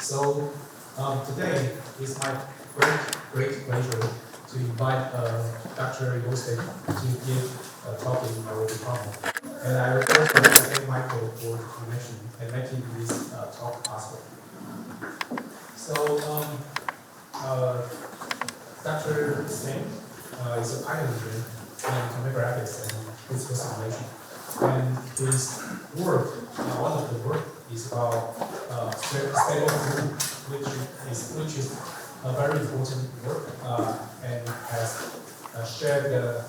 So today it's my great pleasure to invite Dr. Jos Stam to give a talk in our department. And I first want to thank Michael for the information and making this talk possible. So Dr. Stam is a pioneer in computer graphics and physical simulation. And his work, one of the work is about Stam〡Reversibility, which is a very important work and has shared the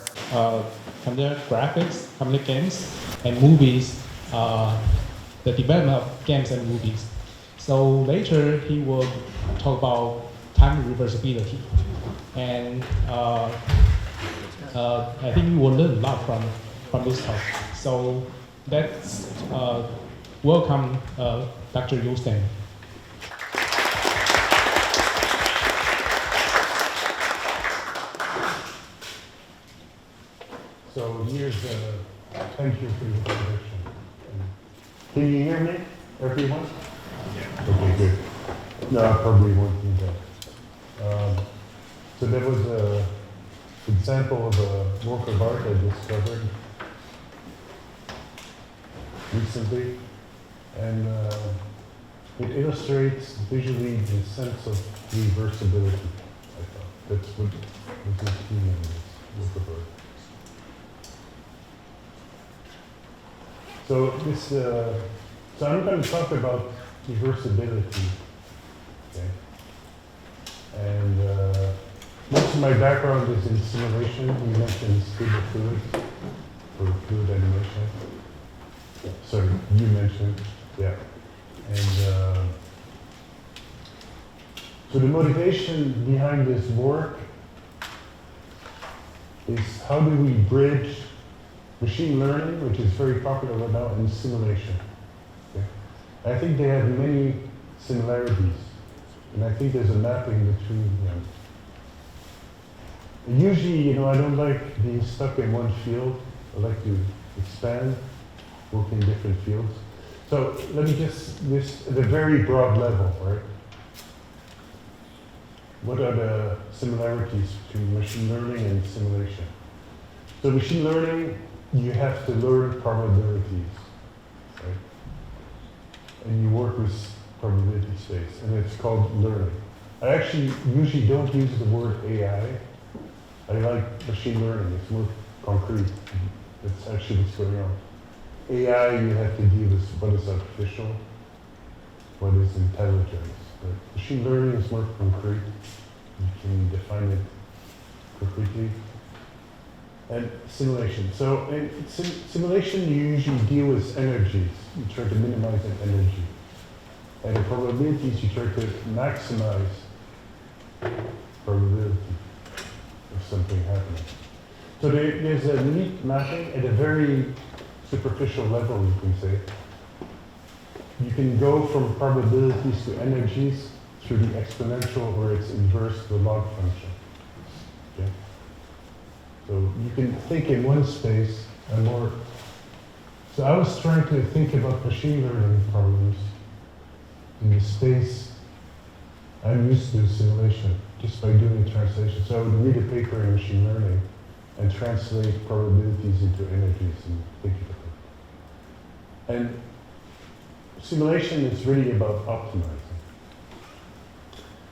computer graphics, computer games, and movies, the development of games and movies. So later he will talk about time reversibility, and I think we will learn a lot from this talk. So let's welcome Dr. Jos Stam. So here's thank you for the introduction. Can you hear me, everyone? Yeah. Okay, good. No, I probably won't need that. So that was an example of a work of art I discovered recently, and it illustrates visually the sense of reversibility. I thought that's what was key in this work of art. So I'm going to talk about reversibility, okay? And most of my background is in simulation. We mentioned stable fluids for fluid animation. Sorry, you mentioned, yeah. And so the motivation behind this work is how do we bridge machine learning, which is very popular right now, and simulation. Okay? I think they have many similarities, and I think there's a mapping between them. And usually, I don't like being stuck in one field. I like to expand, work in different fields. So let me just list at a very broad level, right? What are the similarities between machine learning and simulation? So machine learning, you have to learn probabilities, right? And you work with probability space, and it's called learning. I actually usually don't use the word AI. I like machine learning, it's more concrete. It's actually what's going on. AI, you have to deal with what is artificial, what is intelligence. But machine learning is more concrete. You can define it concretely. And simulation. So in simulation, you usually deal with energies. You try to minimize an energy. And in probabilities, you try to maximize probability of something happening. So there's a neat mapping at a very superficial level, you can say. You can go from probabilities to energies through the exponential or its inverse, the log function. Okay? So you can think in one space and more. So I was trying to think about machine learning problems in the space I'm used to simulation, just by doing translation. So I would read a paper in machine learning and translate probabilities into energies and think about it. And simulation is really about optimizing.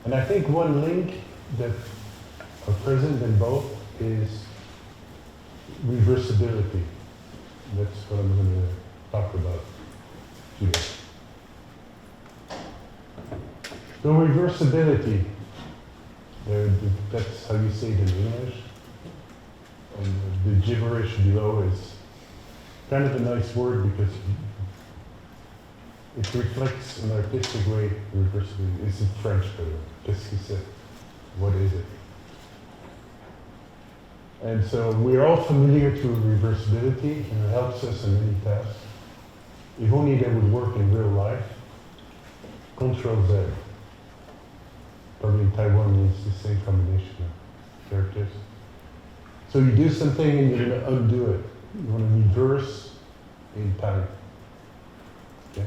And I think one link that are present in both is reversibility. That's what I'm going to talk about today. So reversibility, that's how you say it in English. And the gibberish below is kind of a nice word because it reflects in an artistic way reversibility. It's in French, by the way. Qu'est-ce que c'est? What is it? And so we're all familiar to reversibility, and it helps us in many tasks. If only that would work in real life. Control Z. Probably in Taiwan means the same combination of characters. So you do something and you're going to undo it. You want to reverse in time. Okay?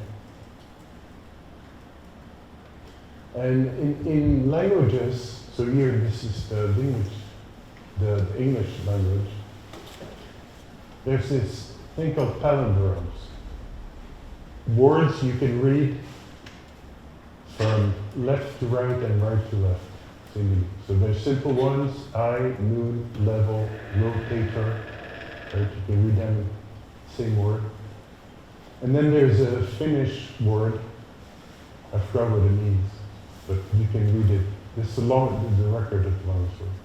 And in languages, so here this is the language, the English language, there's this thing called palindromes. Words you can read from left to right and right to left. So there's simple ones, eye, moon, level, rotator, right? You can read them, same word. And then there's a Finnish word, I forgot what it means, but you can read it. This is the record of the longest word.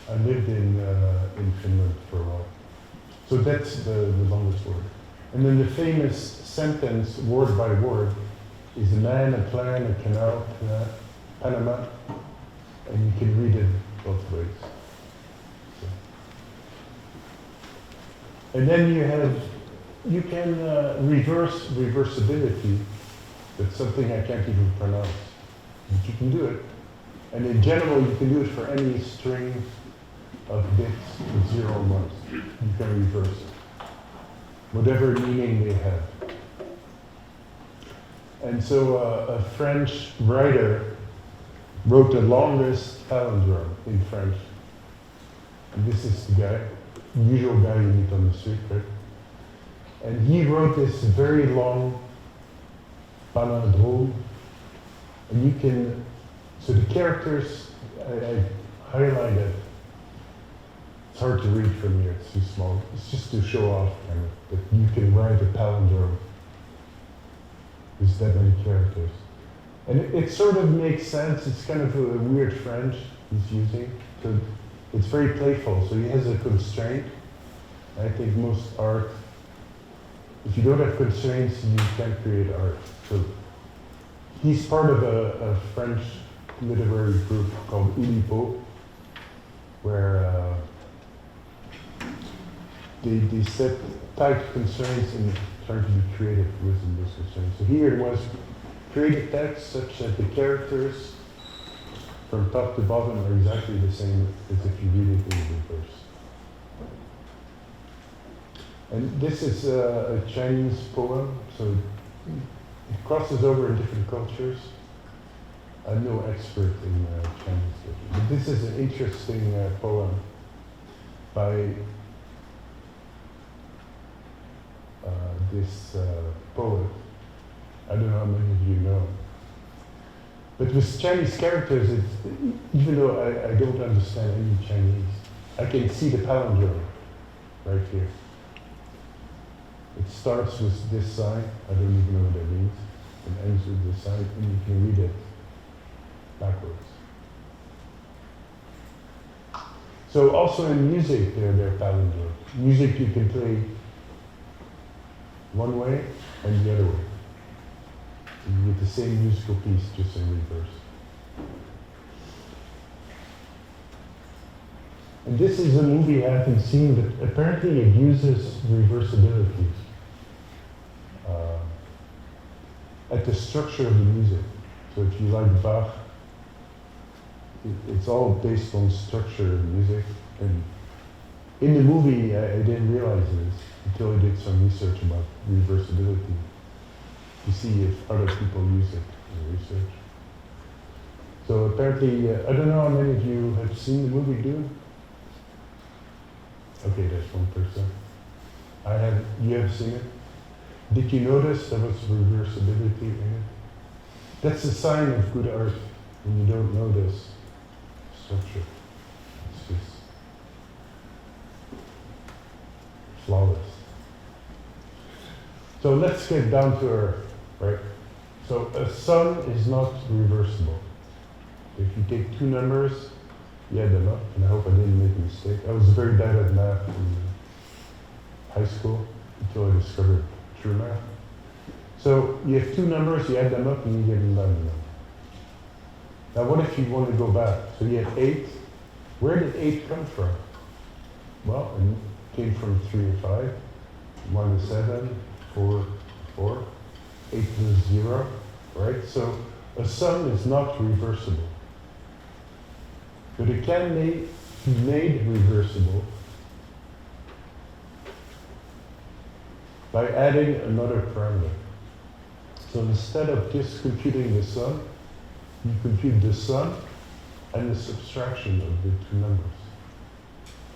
I lived in Finland for a while. So that's the longest word. And then the famous sentence, word by word, is a man, a plan, a canal, Panama, and you can read it both ways. So. And then you can reverse reversibility. That's something I can't even pronounce, but you can do it. And in general, you can do it for any string of bits with 0 and 1s. You can reverse it, whatever meaning they have. And so a French writer wrote the longest palindrome in French. And this is the guy, usual guy you meet on the street, right? And he wrote this very long palindrome. And you can, so the characters, I highlighted. It's hard to read from here, it's too small. It's just to show off kind of that you can write a palindrome. There's that many characters. And it sort of makes sense. It's kind of a weird French he's using. So it's very playful. So he has a constraint. I think most art, if you don't have constraints, you can't create art. So he's part of a French literary group called Oulipo, where they set tight constraints and trying to be creative within those constraints. So here it was create text such that the characters from top to bottom are exactly the same as if you read it in reverse. And this is a Chinese poem, so it crosses over in different cultures. I'm no expert in Chinese literature, but this is an interesting poem by this poet. I don't know how many of you know. But with Chinese characters, even though I don't understand any Chinese, I can see the palindrome right here. It starts with this sign, I don't even know what that means, and ends with this sign, and you can read it backwards. So also in music, there are palindromes. Music you can play one way and the other way. You get the same musical piece, just in reverse. And this is a movie I haven't seen, but apparently it uses reversibility at the structure of the music. So if you like Bach, it's all based on structure of music. And in the movie, I didn't realize this until I did some research about reversibility to see if other people use it in research. So apparently, I don't know how many of you have seen the movie Dune? Okay, there's one person. You have seen it? Did you notice there was reversibility in it? That's a sign of good art when you don't notice structure. It's just flawless. So let's get down to earth, right? So a sum is not reversible. If you take two numbers, you add them up, and I hope I didn't make a mistake. I was very bad at math in high school until I discovered true math. So you have two numbers, you add them up, and you get 11. Now what if you want to go back? So you have 8. Where did 8 come from? Well, it came from 3 and 5, 1 and 7, 4, 4, 8 plus 0, right? So a sum is not reversible. But it can be made reversible by adding another parameter. So instead of just computing the sum, you compute the sum and the subtraction of the two numbers.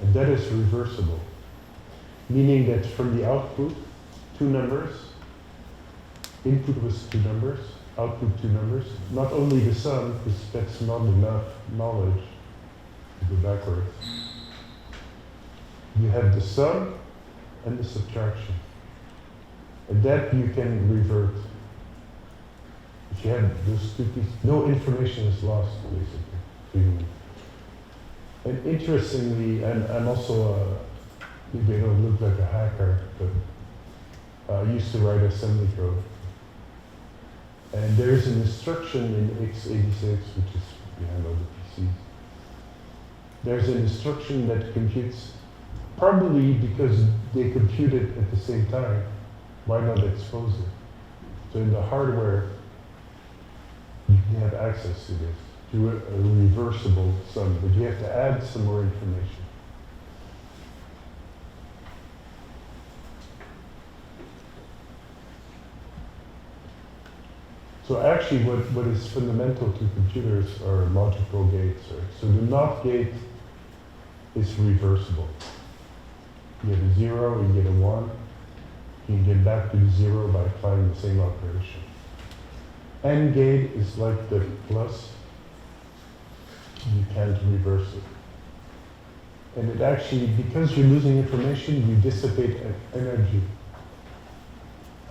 And that is reversible, meaning that from the output, two numbers, input was two numbers, output two numbers, not only the sum, because that's not enough knowledge to go backwards. You have the sum and the subtraction. And that you can revert. If you have those two pieces, no information is lost, basically. And interestingly, and I'm also maybe I don't look like a hacker, but I used to write assembly code. And there's an instruction in x86, which is behind all the PCs. There's an instruction that computes, probably because they compute it at the same time, why not expose it? So in the hardware, you can have access to this, to a reversible sum, but you have to add some more information. So actually what is fundamental to computers are logical gates, right? So the NOT gate is reversible. You get a 0, you get a 1, you can get back to the 0 by applying the same operation. AND gate is like the plus, you can't reverse it. And it actually, because you're losing information, you dissipate energy.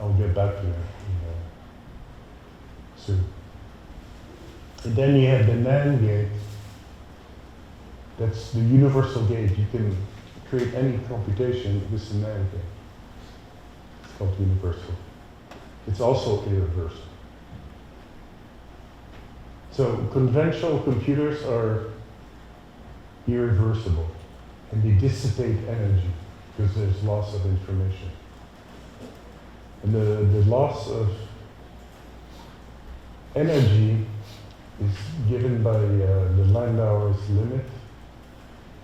I'll get back to that soon. And then you have the NAND gate. That's the universal gate. You can create any computation with the NAND gate. It's called universal. It's also irreversible. So conventional computers are irreversible, and they dissipate energy because there's loss of information. And the loss of energy is given by the Landauer's limit.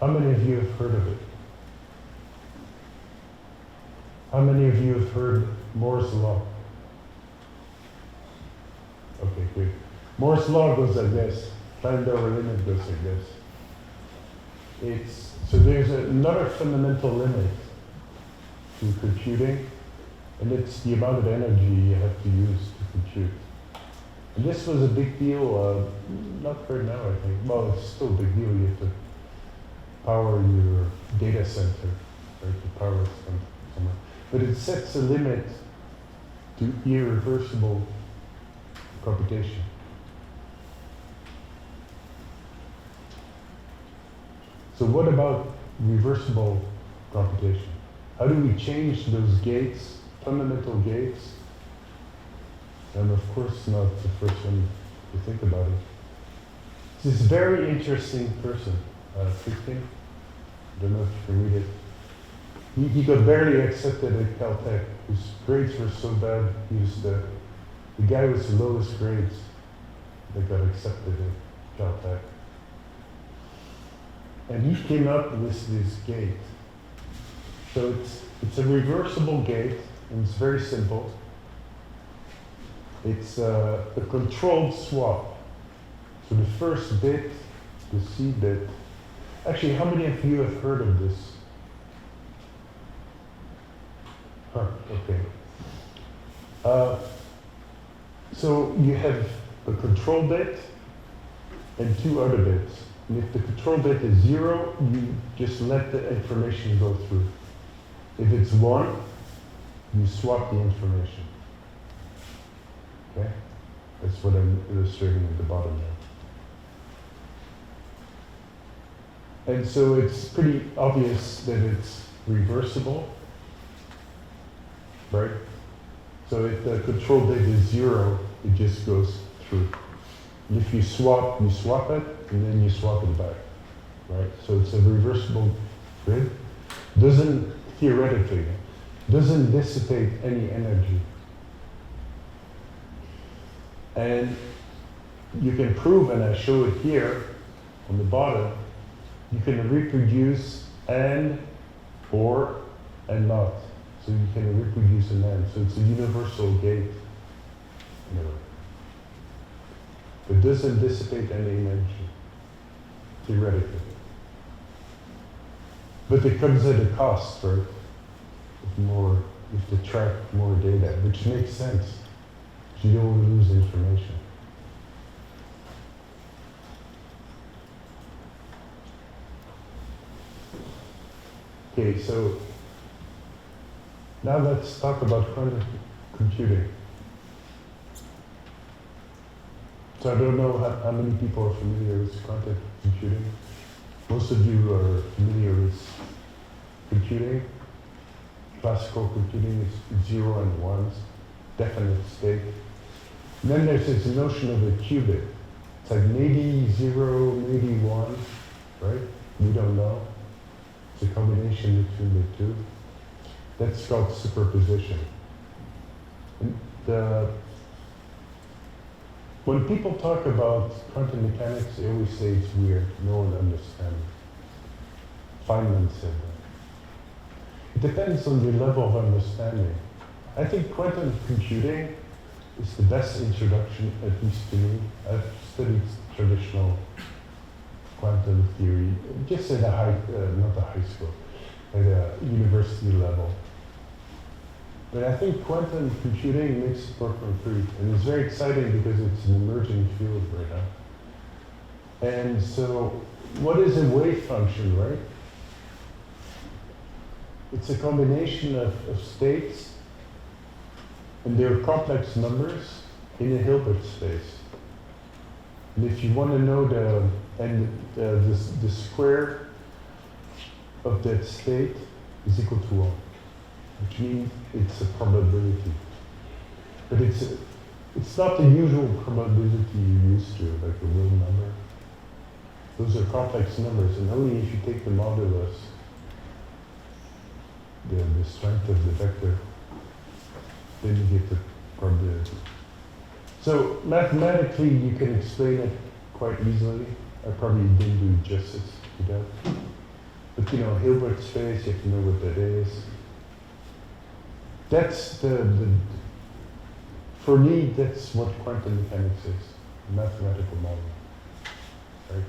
How many of you have heard of it? How many of you have heard Moore's law? Okay, good. Moore's law goes like this. Landauer limit goes like this. So there's another fundamental limit to computing, and it's the amount of energy you have to use to compute. And this was a big deal, not right now, I think. Well, it's still a big deal. You have to power your data center, right, to power it somewhere. But it sets a limit to irreversible computation. So what about reversible computation? How do we change those gates, fundamental gates? And of course not the first one to think about it. This very interesting person, Friedkin. I don't know if you can read it. He got barely accepted at Caltech. His grades were so bad, he was the guy with the lowest grades that got accepted at Caltech. And he came up with this gate. So it's a reversible gate, and it's very simple. It's a controlled swap. So the first bit, the C bit. Actually, how many of you have heard of this? Okay. So you have a control bit and two other bits. And if the control bit is 0, you just let the information go through. If it's 1, you swap the information. Okay? That's what I'm illustrating at the bottom there. And so it's pretty obvious that it's reversible, right? So if the control bit is 0, it just goes through. And if you swap it, and then you swap it back, right? So it's a reversible grid. Theoretically, doesn't dissipate any energy. And you can prove, and I show it here on the bottom, you can reproduce and, or, and not. So you can reproduce an and. So it's a universal gate. Anyway. but doesn't dissipate any energy, theoretically. But it comes at a cost, right? You have to track more data, which makes sense. You don't want to lose information. Okay, so now let's talk about quantum computing. So I don't know how many people are familiar with quantum computing. Most of you are familiar with computing. Classical computing is 0 and 1s, definite state. And then there's this notion of a qubit. It's like maybe 0, maybe 1, right? We don't know. It's a combination between the two. That's called superposition. And when people talk about quantum mechanics, they always say it's weird. No one understands it. Feynman said that. It depends on your level of understanding. I think quantum computing is the best introduction, at least to me. I've studied traditional quantum theory, just at not a high school, at a university level. But I think quantum computing makes it more concrete, and it's very exciting because it's an emerging field right now. And so, what is a wave function, right? It's a combination of states, and they're complex numbers in a Hilbert space. And if you want to know the square of that state is equal to 1. Which means it's a probability. But it's not the usual probability you're used to, like a real number. Those are complex numbers, and only if you take the modulus, the strength of the vector, then you get the probability. So mathematically, you can explain it quite easily. I probably didn't do justice to that. But Hilbert space, you have to know what that is. That's for me, that's what quantum mechanics is, mathematical model, right?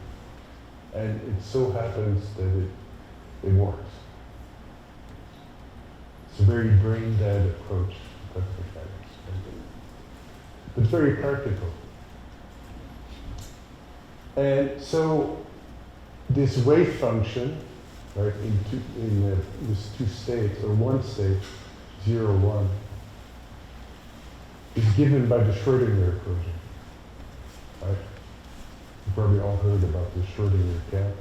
And it so happens that it works. It's a very brain-dead approach to quantum mechanics, right? But very practical. And so this wave function, right, in these two states, or one state, 0, 1, is given by the Schrödinger equation, right? You've probably all heard about the Schrödinger cat.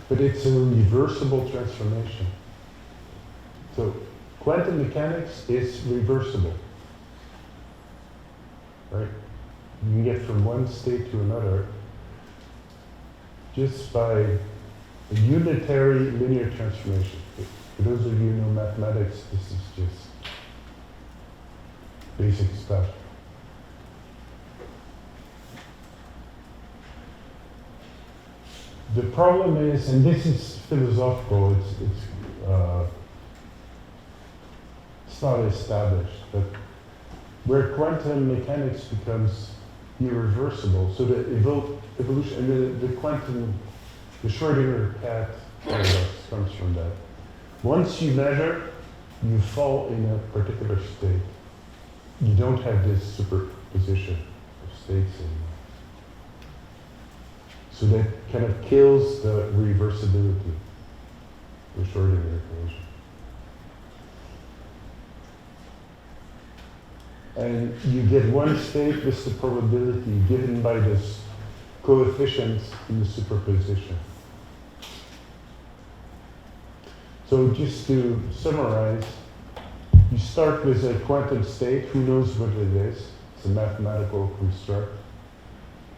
But it's a reversible transformation. So quantum mechanics is reversible, right? You can get from one state to another just by a unitary linear transformation. For those of you who know mathematics, this is just basic stuff. The problem is, and this is philosophical, it's not established, but where quantum mechanics becomes irreversible, so the evolution, and the Schrödinger cat paradox comes from that. Once you measure, you fall in a particular state. You don't have this superposition of states anymore. So that kind of kills the reversibility, the Schrödinger equation. And you get one state with the probability given by this coefficients in the superposition. So just to summarize, you start with a quantum state, who knows what it is? It's a mathematical construct,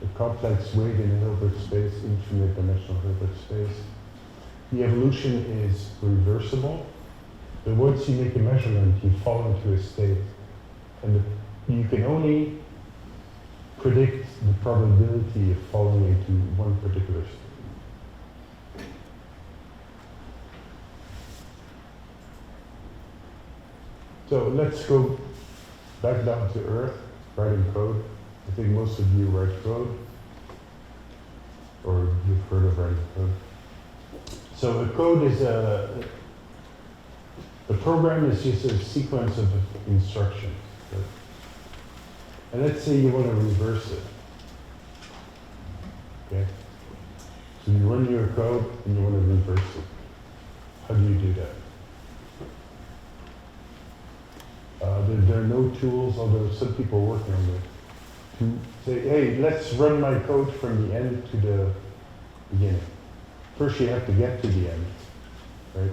a complex wave in a Hilbert space, infinite dimensional Hilbert space. The evolution is reversible, but once you make a measurement, you fall into a state. And you can only predict the probability of falling into one particular state. So let's go back down to Earth, writing code. I think most of you write code. or you've heard of writing code. So a code is a program is just a sequence of instructions. Right? And let's say you want to reverse it. Okay? So you run your code and you want to reverse it. How do you do that? There are no tools, although some people are working on it, to say, hey, let's run my code from the end to the beginning. First you have to get to the end, right?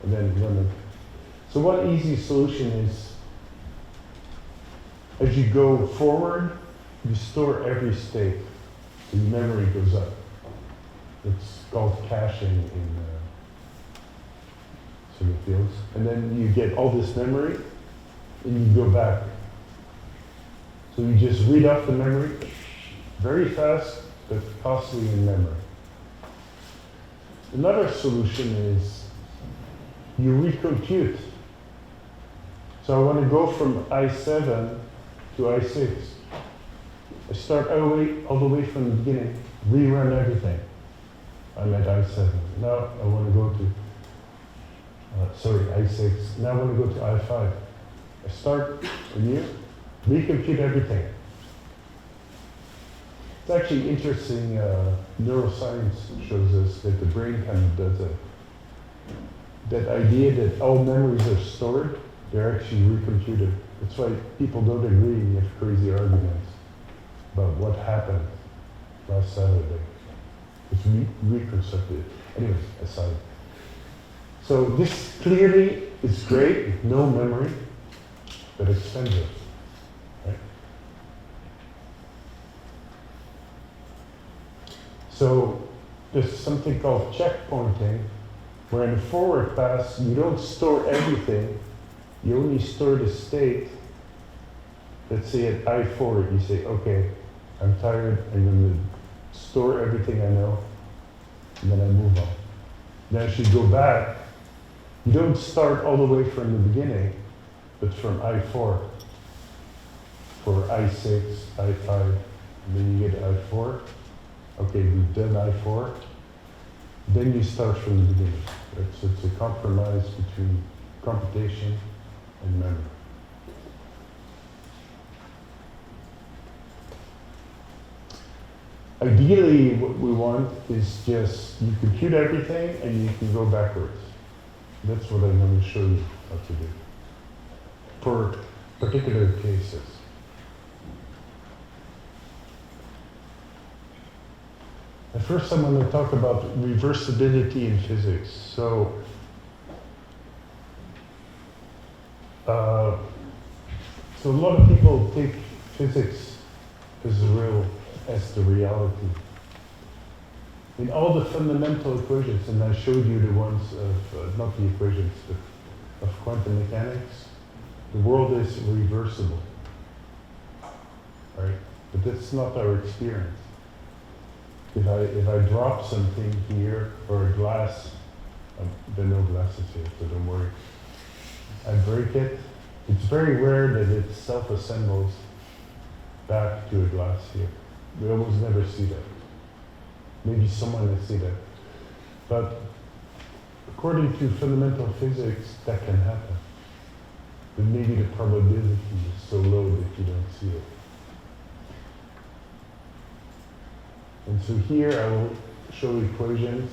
And then run it. So one easy solution is, as you go forward, you store every state, so your memory goes up. It's called caching in sort of fields. And then you get all this memory, and you go back. So you just read off the memory, very fast, but costly in memory. Another solution is you recompute. So I want to go from I7 to I6. I start all the way from the beginning, rerun everything. I'm at I7. Now I want to go to, I6. Now I want to go to I5. I start anew, recompute everything. It's actually interesting, neuroscience shows us that the brain kind of does that. That idea that all memories are stored, they're actually recomputed. That's why people don't agree and you have crazy arguments about what happened last Saturday. It's reconstructed. Anyway, aside. So this clearly is great, no memory, but expensive, right? So there's something called checkpointing, where in the forward pass, you don't store everything, you only store the state. Let's say at I4, you say, okay, I'm tired, I'm going to store everything I know, and then I move on. Now as you go back, you don't start all the way from the beginning, but from I4 for I6, I5, and then you get I4. Okay, we've done I4. Then you start from the beginning. Right? So it's a compromise between computation and memory. Ideally, what we want is just you compute everything and you can go backwards. That's what I'm going to show you how to do for particular cases. At first, I'm going to talk about reversibility in physics. So a lot of people take physics as the reality. In all the fundamental equations, and I showed you the ones of, not the equations, but of quantum mechanics, the world is reversible, right? But that's not our experience. If I drop something here, or a glass, there are no glasses here, so don't worry. I break it. It's very rare that it self-assembles back to a glass here. We almost never see that. Maybe someone will see that. But according to fundamental physics, that can happen. But maybe the probability is so low that you don't see it. And so here I will show equations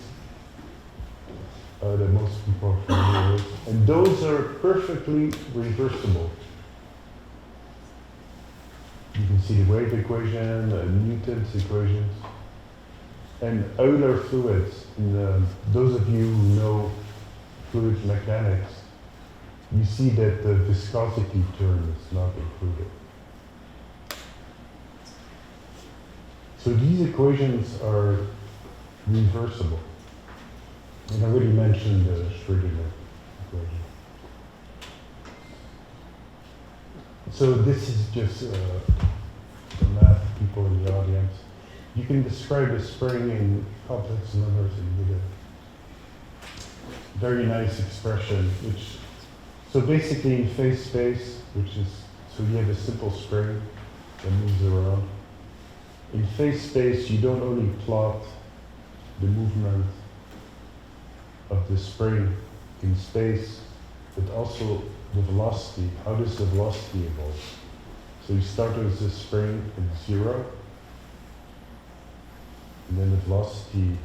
that most people are familiar with. And those are perfectly reversible. You can see the wave equation, Newton's equations, and Euler fluids. And those of you who know fluid mechanics, you see that the viscosity term is not included. So these equations are reversible. And I already mentioned the Schrödinger equation. So this is just the math people in the audience. You can describe a spring in complex numbers and you get a very nice expression, which, so basically in phase space, which is, so you have a simple spring that moves around. in phase space, you don't only plot the movement of the spring in space, but also the velocity. How does the velocity evolve? So you start with the spring at 0, and then the velocity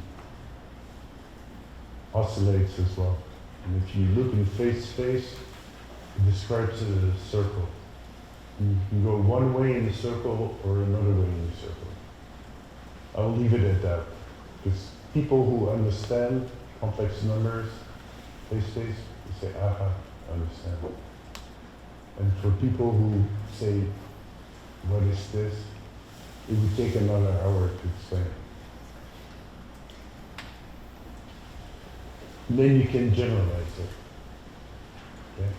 oscillates as well. And if you look in phase space, it describes a circle. You can go one way in the circle or another way in the circle. I'll leave it at that, because people who understand complex numbers, phase space, they say, aha, I understand. And for people who say, what is this? It would take another hour to explain. And then you can generalize it. Okay?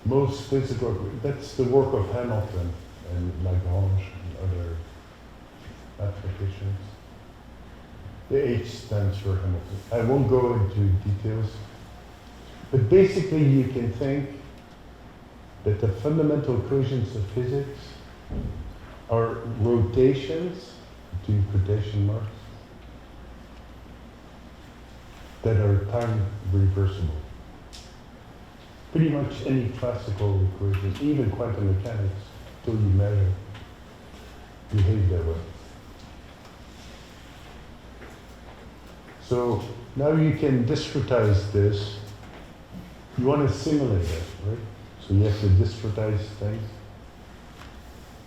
Most physical, that's the work of Hamilton and Lagrange and other mathematicians. The H stands for Hamilton. I won't go into details, but basically you can think that the fundamental equations of physics are rotations, between quotation marks, that are time reversible. Pretty much any classical equations, even quantum mechanics, till you measure, behave that way. So now you can discretize this. You want to simulate it, right? So you have to discretize things.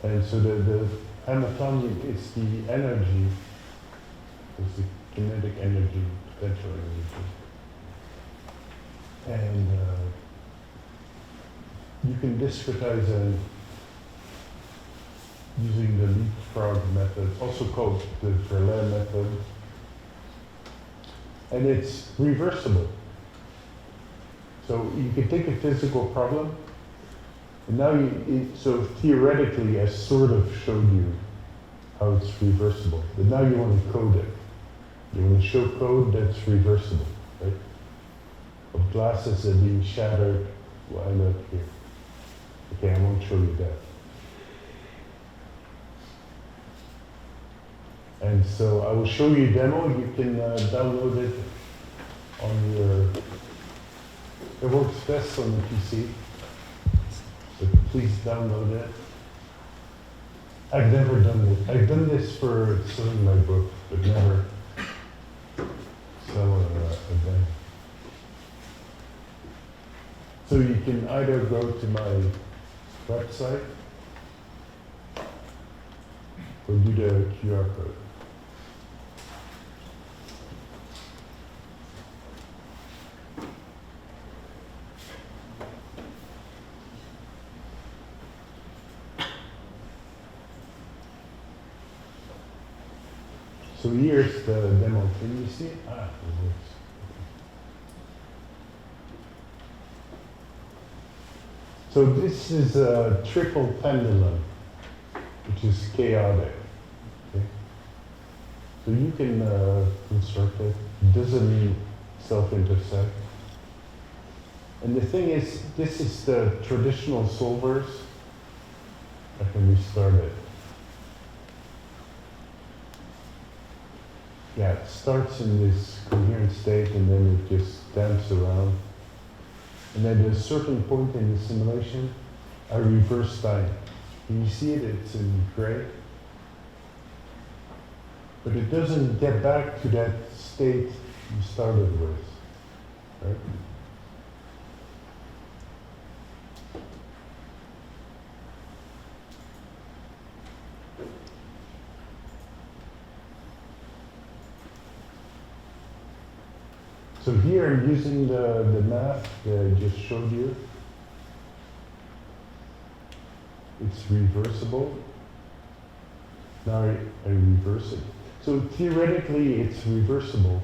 And so the Hamiltonian is the energy, it's the kinetic energy, potential energy. And you can discretize it using the leapfrog method, also called the Verlet method. And it's reversible. So you can take a physical problem, and now so theoretically I sort of showed you how it's reversible, but now you want to code it. You want to show code that's reversible, right? Of glasses that are being shattered, well, I know it here. Okay, I won't show you that. And so I will show you a demo. You can download it on your, it works best on the PC, but please download it. I've never done it. I've done this for selling my book, but never sell a demo. So you can either go to my website or do the QR code. So here's the demo. Can you see it? Ah, it works. So this is a triple pendulum, which is chaotic. Okay? So you can construct it. It doesn't mean self-intersect. And the thing is, this is the traditional solvers. I can restart it. Yeah, it starts in this coherent state and then it just damps around. And then at a certain point in the simulation, I reverse time. Can you see it? It's in gray. But it doesn't get back to that state you started with, right? So here I'm using the math that I just showed you. It's reversible. Now I reverse it. So theoretically it's reversible,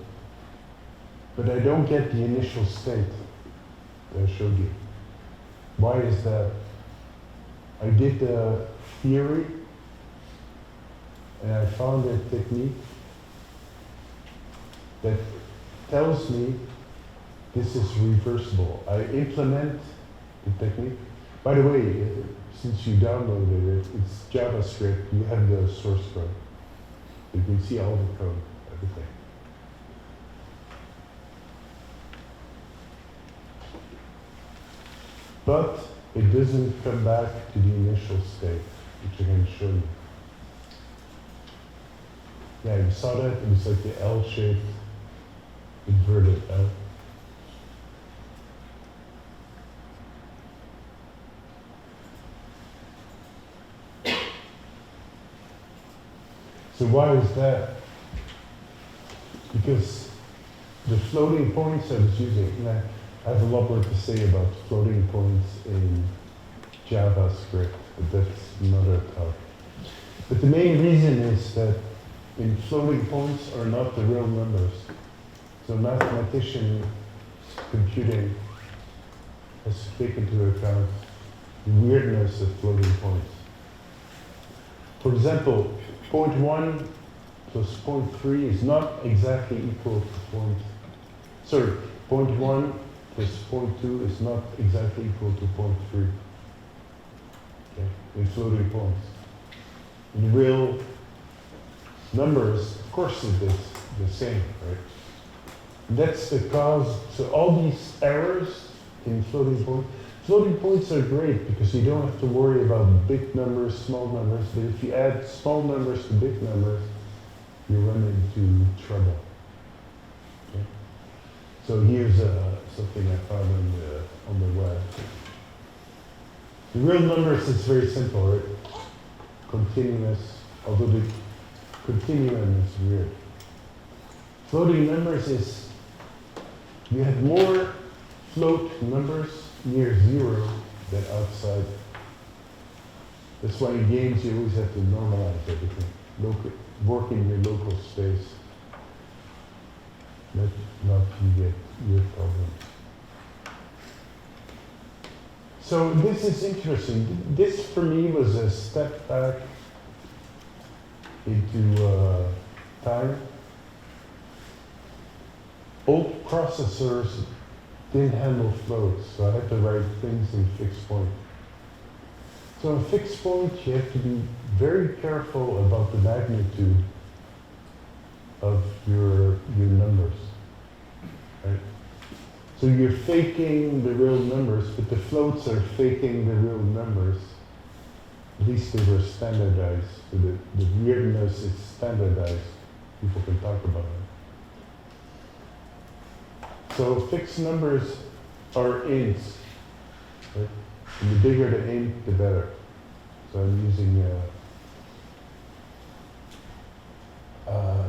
but I don't get the initial state that I showed you. Why is that? I did the theory and I found a technique that tells me this is reversible. I implement the technique By the way, since you downloaded it, it's JavaScript, you have the source code. You can see all the code, everything. But it doesn't come back to the initial state, which I'm going to show you. Yeah, you saw that? It was like the L-shaped inverted L. So why is that? Because the floating points I was using, and I have a lot more to say about floating points in JavaScript, but that's another talk. But the main reason is that in floating points are not the real numbers. So mathematician computing has to take into account the weirdness of floating points. For example, 0.1 plus 0.3 is not exactly equal to 0.1 plus 0.2 is not exactly equal to 0.3. Okay, in floating points. In real numbers, of course it is the same, right? That's the cause, so all these errors in floating points are great because you don't have to worry about big numbers, small numbers, but if you add small numbers to big numbers, you run into trouble. Okay? So here's something I found on the web. The real numbers is very simple, right? Continuous, although the continuum is weird. Floating numbers is, you have more float numbers near zero than outside. That's why in games you always have to normalize everything. Work in your local space. Not you get weird problems. So this is interesting. This for me was a step back into time. Old processors didn't handle floats, so I had to write things in fixed point. So in fixed point, you have to be very careful about the magnitude of your numbers, right? So you're faking the real numbers, but the floats are faking the real numbers. At least they were standardized, so the weirdness is standardized. People can talk about it. So fixed numbers are ints, right? And the bigger the int, the better. So I'm using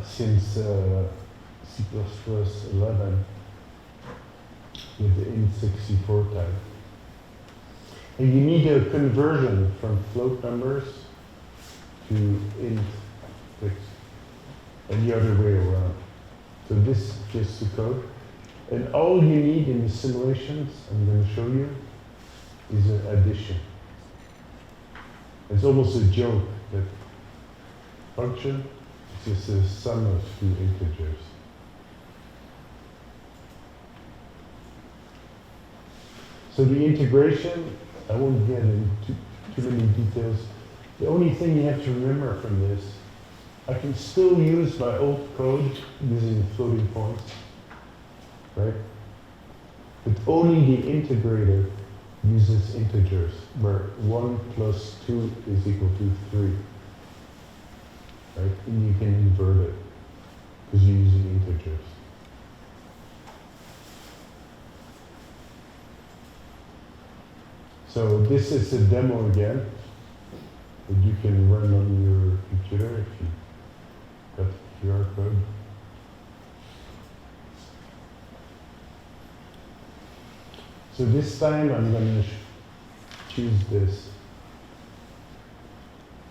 since C++ 11 with the int64 type. And you need a conversion from float numbers to int fixed, and the other way around. So this is just the code. And all you need in the simulations, I'm going to show you, is an addition. It's almost a joke that function is just a sum of two integers. So the integration, I won't get into too many details. The only thing you have to remember from this, I can still use my old code using floating points, right? But only the integrator uses integers, where 1 plus 2 is equal to 3, right? And you can invert it, because you're using integers. So this is a demo again, that you can run on your computer if you got the QR code. So this time I'm going to choose this.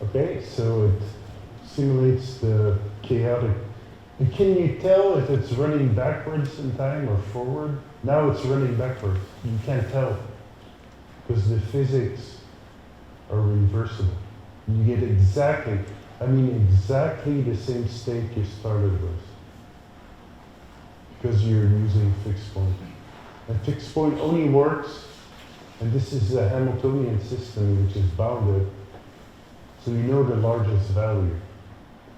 Okay, so it simulates the chaotic. And can you tell if it's running backwards in time or forward? Now it's running backwards. You can't tell because the physics are reversible. You get exactly the same state you started with because you're using fixed point. And fixed point only works And this is a Hamiltonian system which is bounded, so you know the largest value.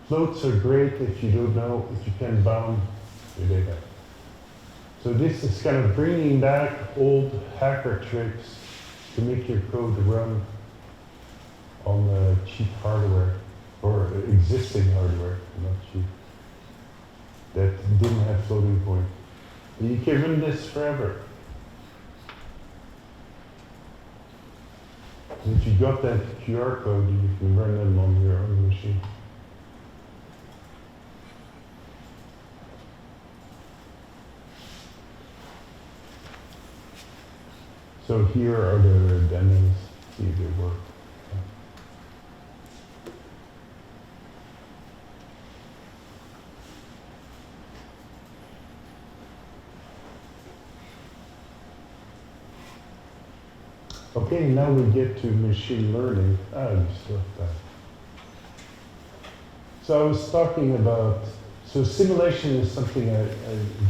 Floats are great if you don't know, if you can bound your data. So this is kind of bringing back old hacker tricks to make your code run on cheap hardware, or existing hardware, not cheap, that didn't have floating point. You can run this forever. And if you got that QR code, you can run them on your own machine. So here are the demos, see if they work. Okay, now we get to machine learning. You still have that. So I was talking about, so simulation is something I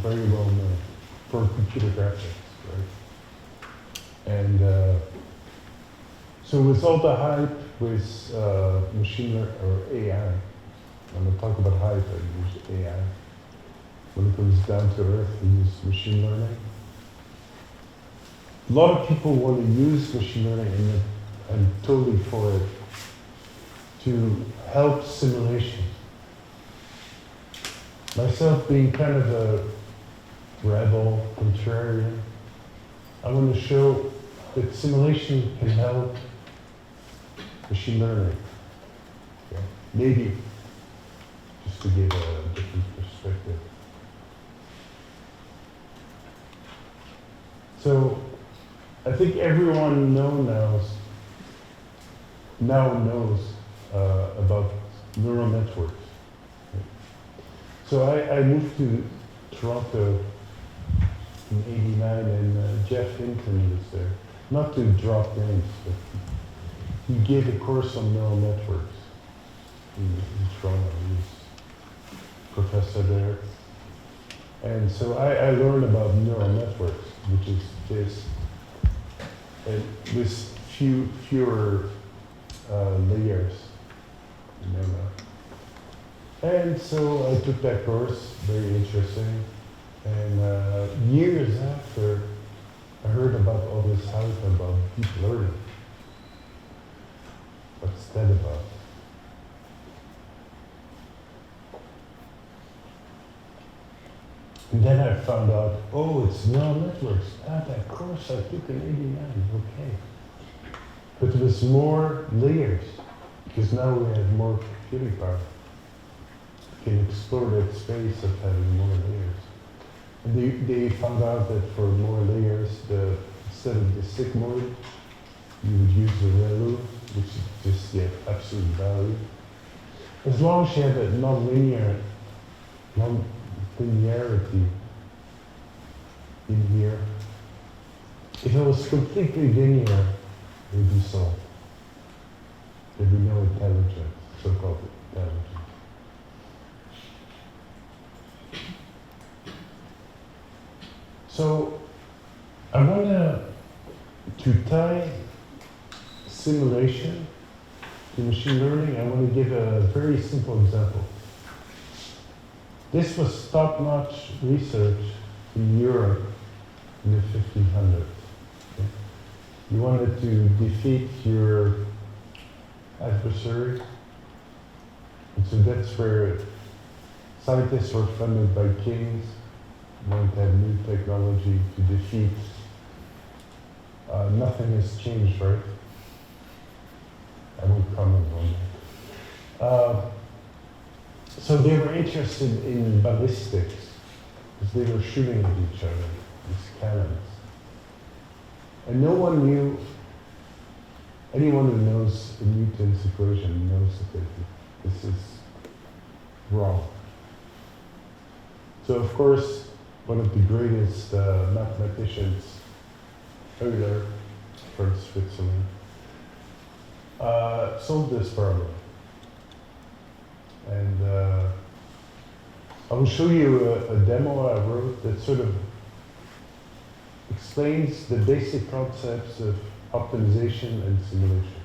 very well know for computer graphics, right? And so with all the hype with machine learning or AI, I'm going to talk about hype, I use AI. When it comes down to earth, we use machine learning. A lot of people want to use machine learning, and I'm totally for it, to help simulation. Myself being kind of a rebel, contrarian, I want to show that simulation can help machine learning. Okay? Maybe, just to give a different perspective. So, I think everyone now knows about neural networks. So I moved to Toronto in '89, and Jeff Hinton was there. Not to drop names, but he gave a course on neural networks in Toronto. He was professor there. And so I learned about neural networks, which is this. And with fewer layers, you know. And so I took that course, very interesting. And years after, I heard about all this hype about deep learning. What's that about? And then I found out, oh, it's neural networks. That course I took in '89, okay. But there was more layers, because now we have more computing power. We can explore that space of having more layers. And they found out that for more layers, instead of the sigmoid, you would use the ReLU, which is just the absolute value. As long as you have a nonlinearity in here. If it was completely linear, it would be solved. There'd be no intelligence, so-called intelligence. So I want to tie simulation to machine learning. I want to give a very simple example. This was top-notch research in Europe in the 1500s. Okay? You wanted to defeat your adversary. And so that's where scientists were funded by kings, wanted to have new technology to defeat. Nothing has changed, right? I won't comment on that. So they were interested in ballistics, because they were shooting at each other, these cannons. And no one knew, anyone who knows Newton's equation knows that this is wrong. So of course, one of the greatest mathematicians, Euler from Switzerland, solved this problem. And I will show you a demo I wrote that sort of explains the basic concepts of optimization and simulation.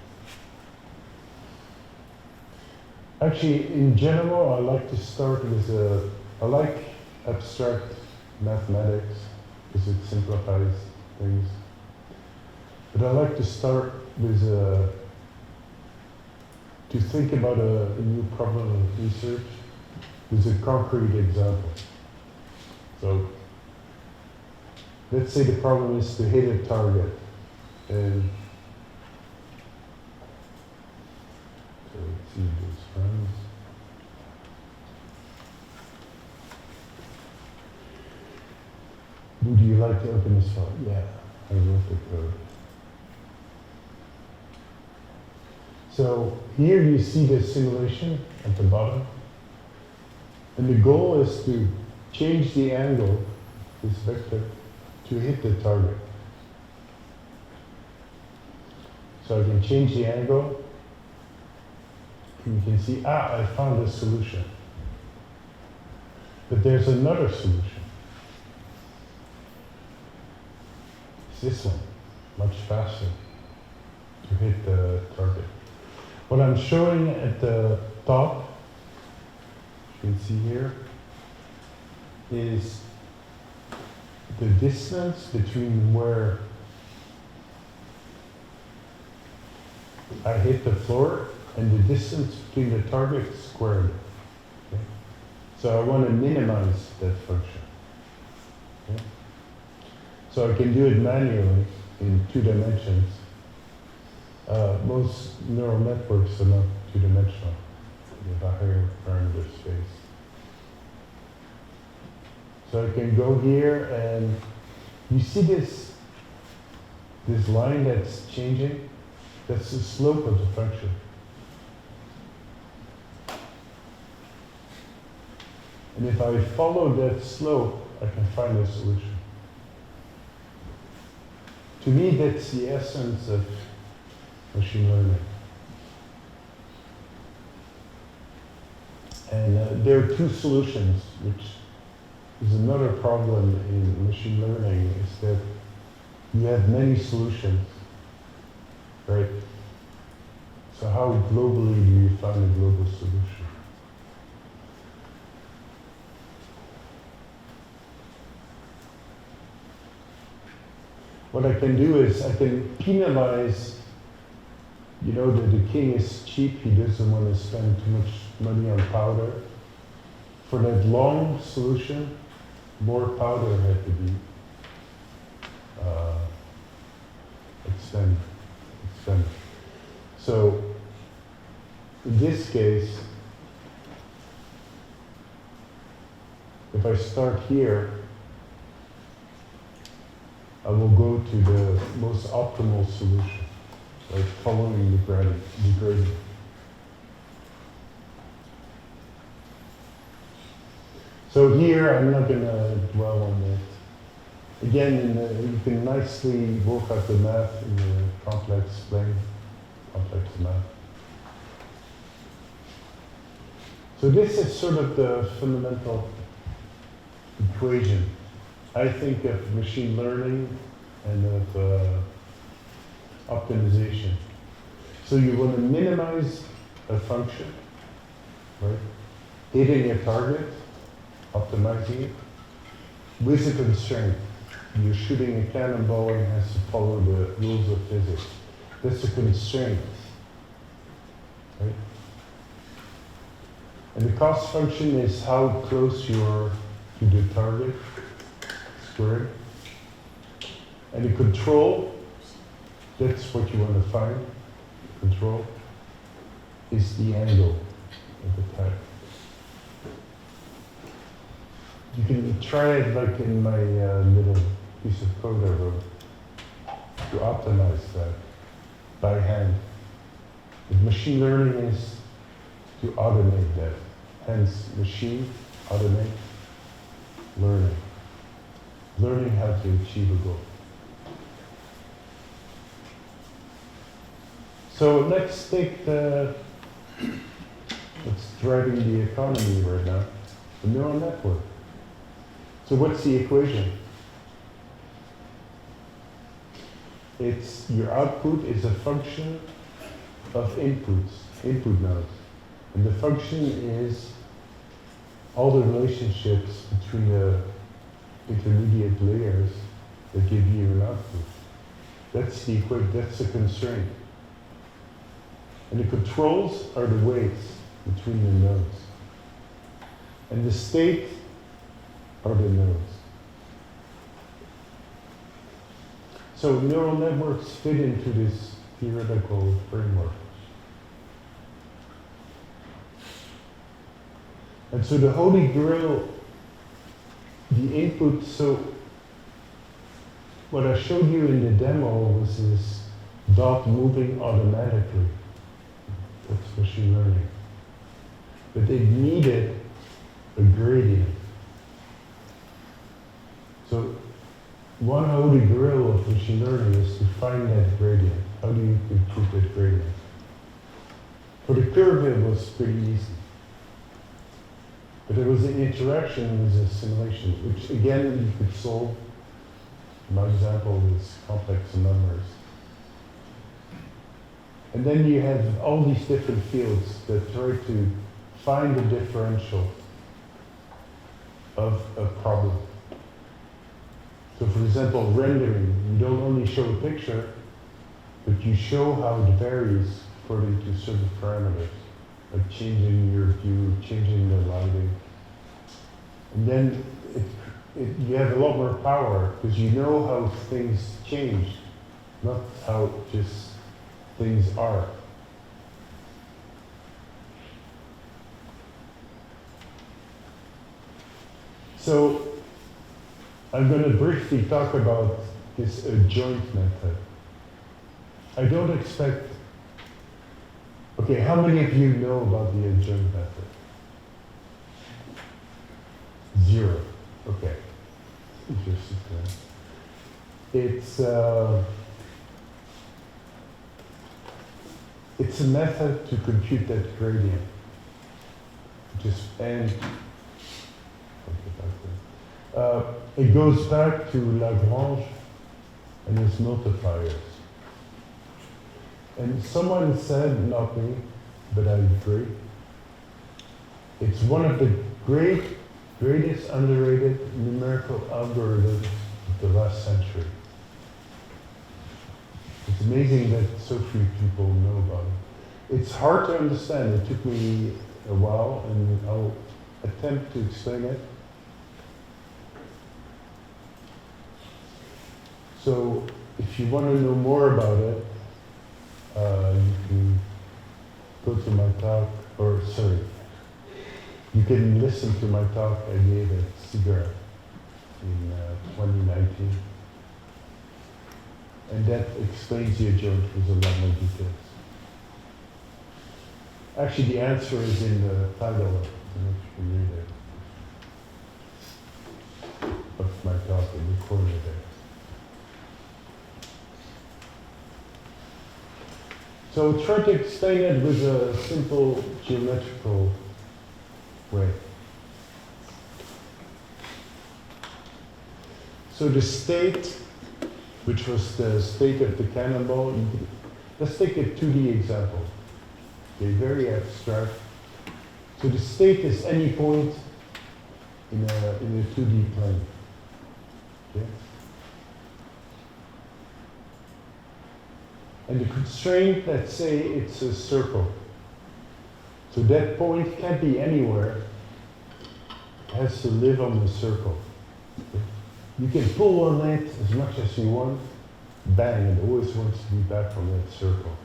Actually, in general, I like to start with I like abstract mathematics because it simplifies things. But I like to start with to think about a new problem of research with a concrete example. So let's say the problem is to hit a target, and so let's see those friends. Would you like to open this file? Yeah, I wrote the code. So here you see the simulation at the bottom. And the goal is to change the angle, this vector, to hit the target. So I can change the angle, and you can see, I found a solution. But there's another solution. It's this one, much faster to hit the target. What I'm showing at the top, you can see here, is the distance between where I hit the floor and the distance between the target squared. Okay? So I want to minimize that function. Okay? So I can do it manually in 2 dimensions. Most neural networks are not 2-dimensional. They have a higher parameter space. So I can go here, and you see this line that's changing? That's the slope of the function. And if I follow that slope, I can find a solution. To me, that's the essence of machine learning. And there are 2 solutions, which is another problem in machine learning, is that you have many solutions, right? So how globally do you find a global solution? What I can do is I can penalize, that the king is cheap, he doesn't want to spend too much money on powder. For that long solution, more powder had to be expended. So in this case, if I start here, I will go to the most optimal solution, like following the gradient. So here, I'm not going to dwell on it. Again, you can nicely work out the math in the complex plane, complex math. So this is sort of the fundamental equation. I think of machine learning and of optimization. So you want to minimize a function, right? Hitting a target, optimizing it, with a constraint. You're shooting a cannonball and it has to follow the rules of physics. That's a constraint, right? And the cost function is how close you are to the target, squared. And the control, that's what you want to find. Control is the angle of the target. You can try it like in my little piece of code I wrote to optimize that by hand. But machine learning is to automate that. Hence, machine, automate, learning. Learning how to achieve a goal. So let's take what's driving the economy right now, the neural network. So what's the equation? It's your output is a function of input nodes. And the function is all the relationships between the intermediate layers that give you an output. That's the that's the constraint. And the controls are the weights between the nodes. And the state are the nodes. So neural networks fit into this theoretical framework. And so the holy grail, the input, so what I showed you in the demo was this dot moving automatically. That's machine learning. But it needed a gradient. So one holy grail of machine learning is to find that gradient. How do you compute that gradient? For the curve, it was pretty easy. But there was an interaction with a simulation, which again you could solve. My example is complex numbers. And then you have all these different fields that try to find the differential of a problem. So for example, rendering, you don't only show a picture, but you show how it varies according to certain parameters, like changing your view, changing the lighting. And then you have a lot more power because you know how things change, not how just things are. So I'm going to briefly talk about this adjoint method. I don't expect, okay, how many of you know about the adjoint method? 0, okay. It's a method to compute that gradient. It goes back to Lagrange and his multipliers. And someone said, not me, but I agree, it's one of the greatest underrated numerical algorithms of the last century. It's amazing that so few people know about it. It's hard to understand. It took me a while, and I'll attempt to explain it. So if you want to know more about it, you can go to my talk, you can listen to my talk I gave at SIGGRAPH in 2019. And that explains the adjoint with a lot more details. Actually, the answer is in the title, I don't know if you can read it, of my talk in the corner there. So try to explain it with a simple geometrical way. So the state, which was the state of the cannonball, let's take a 2D example. Okay, very abstract. So the state is any point in a 2D plane. Okay? And the constraint, let's say it's a circle. So that point can't be anywhere. It has to live on the circle. Okay? You can pull on it as much as you want. Bang, it always wants to be back on that circle.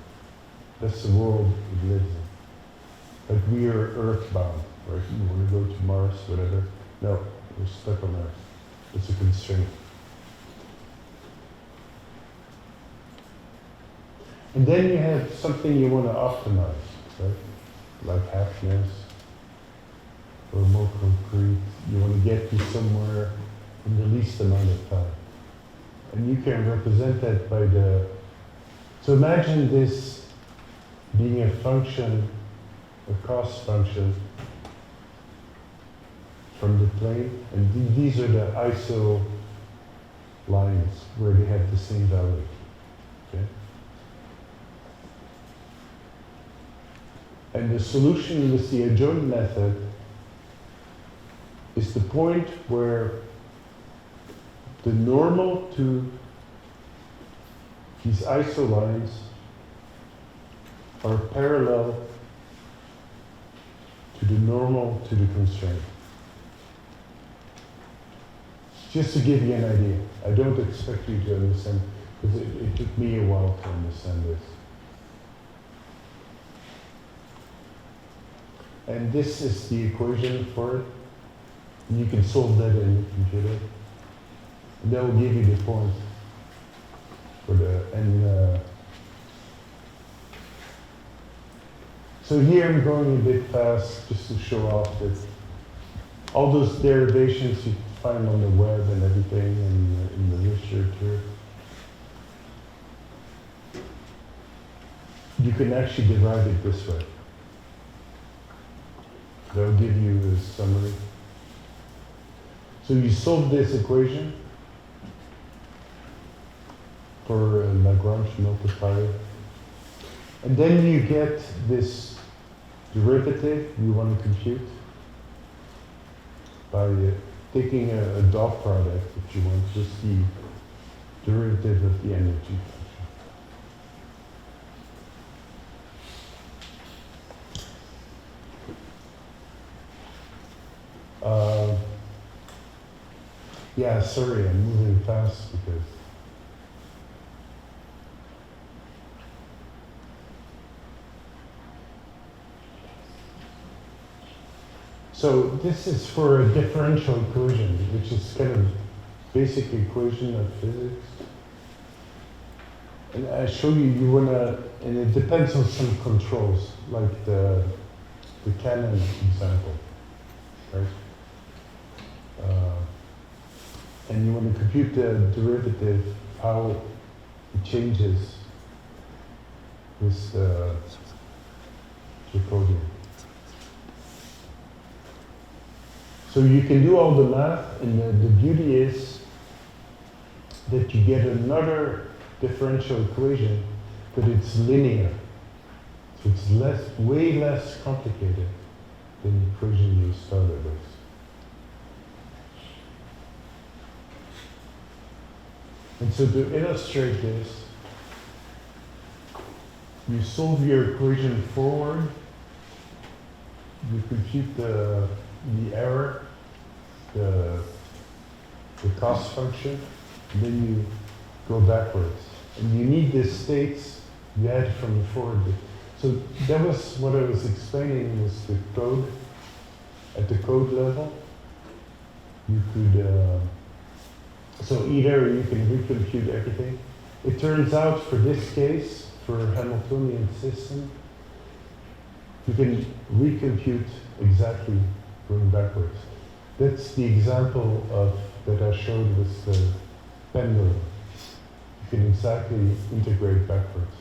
That's the world it lives in. Like we are earthbound, right? You want to go to Mars, whatever. No, we're stuck on Earth. It's a constraint. And then you have something you want to optimize, right? Like happiness, or more concrete. You want to get to somewhere in the least amount of time. And you can represent that by so imagine this being a function, a cost function from the plane, and these are the ISO lines where they have the same value. Okay? And the solution with the adjoint method is the point where the normal to these isolines are parallel to the normal to the constraint. Just to give you an idea, I don't expect you to understand, because it took me a while to understand this. And this is the equation for it. And you can solve that in the computer. And that will give you the point for the, so here I'm going a bit fast just to show off that all those derivations you find on the web and everything and in the literature, you can actually derive it this way. They'll give you a summary. So you solve this equation for a Lagrange multiplier, and then you get this derivative you want to compute by taking a dot product if you want, just the derivative of the energy function. Yeah, sorry, I'm moving fast because so this is for a differential equation, which is kind of basic equation of physics. And I show you, you wanna, and it depends on some controls, like the cannon example, right? And you want to compute the derivative, how it changes with the Jacobian. So you can do all the math, and the beauty is that you get another differential equation, but it's linear. So it's way less complicated than the equation you started with. And so to illustrate this, you solve your equation forward, you compute the error, the cost function, and then you go backwards. And you need the states you had from the forward. So that was what I was explaining was the code. At the code level, you could, so either you can recompute everything. It turns out for this case, for a Hamiltonian system, you can recompute exactly going backwards. That's the example of that I showed with the pendulum. You can exactly integrate backwards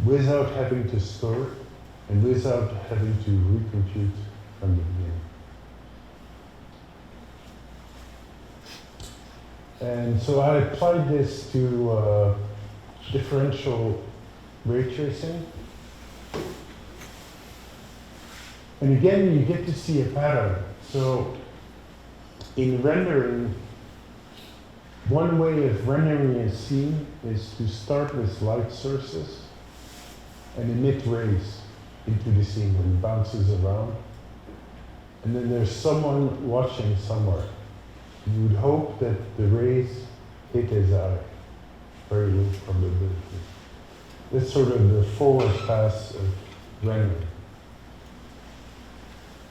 without having to store and without having to recompute from the beginning. And so I applied this to differential ray tracing. And again, you get to see a pattern. So in rendering, one way of rendering a scene is to start with light sources and emit rays into the scene when it bounces around. And then there's someone watching somewhere. You would hope that the rays hit his eye. Very low probability. That's sort of the forward pass of rendering.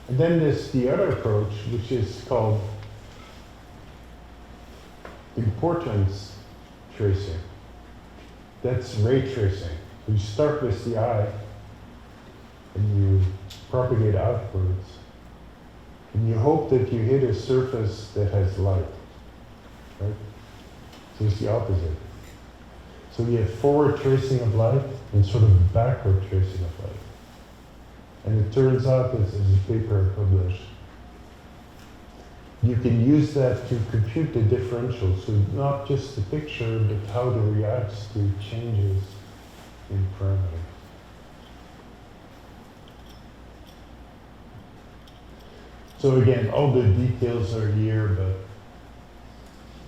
And then there's the other approach, which is called importance tracing. That's ray tracing. So you start with the eye, and you propagate outwards. And you hope that you hit a surface that has light, right? So it's the opposite. So you have forward tracing of light and sort of backward tracing of light. And it turns out, this is a paper I published, you can use that to compute the differential. So not just the picture, but how it reacts to changes in parameters. So again, all the details are here, but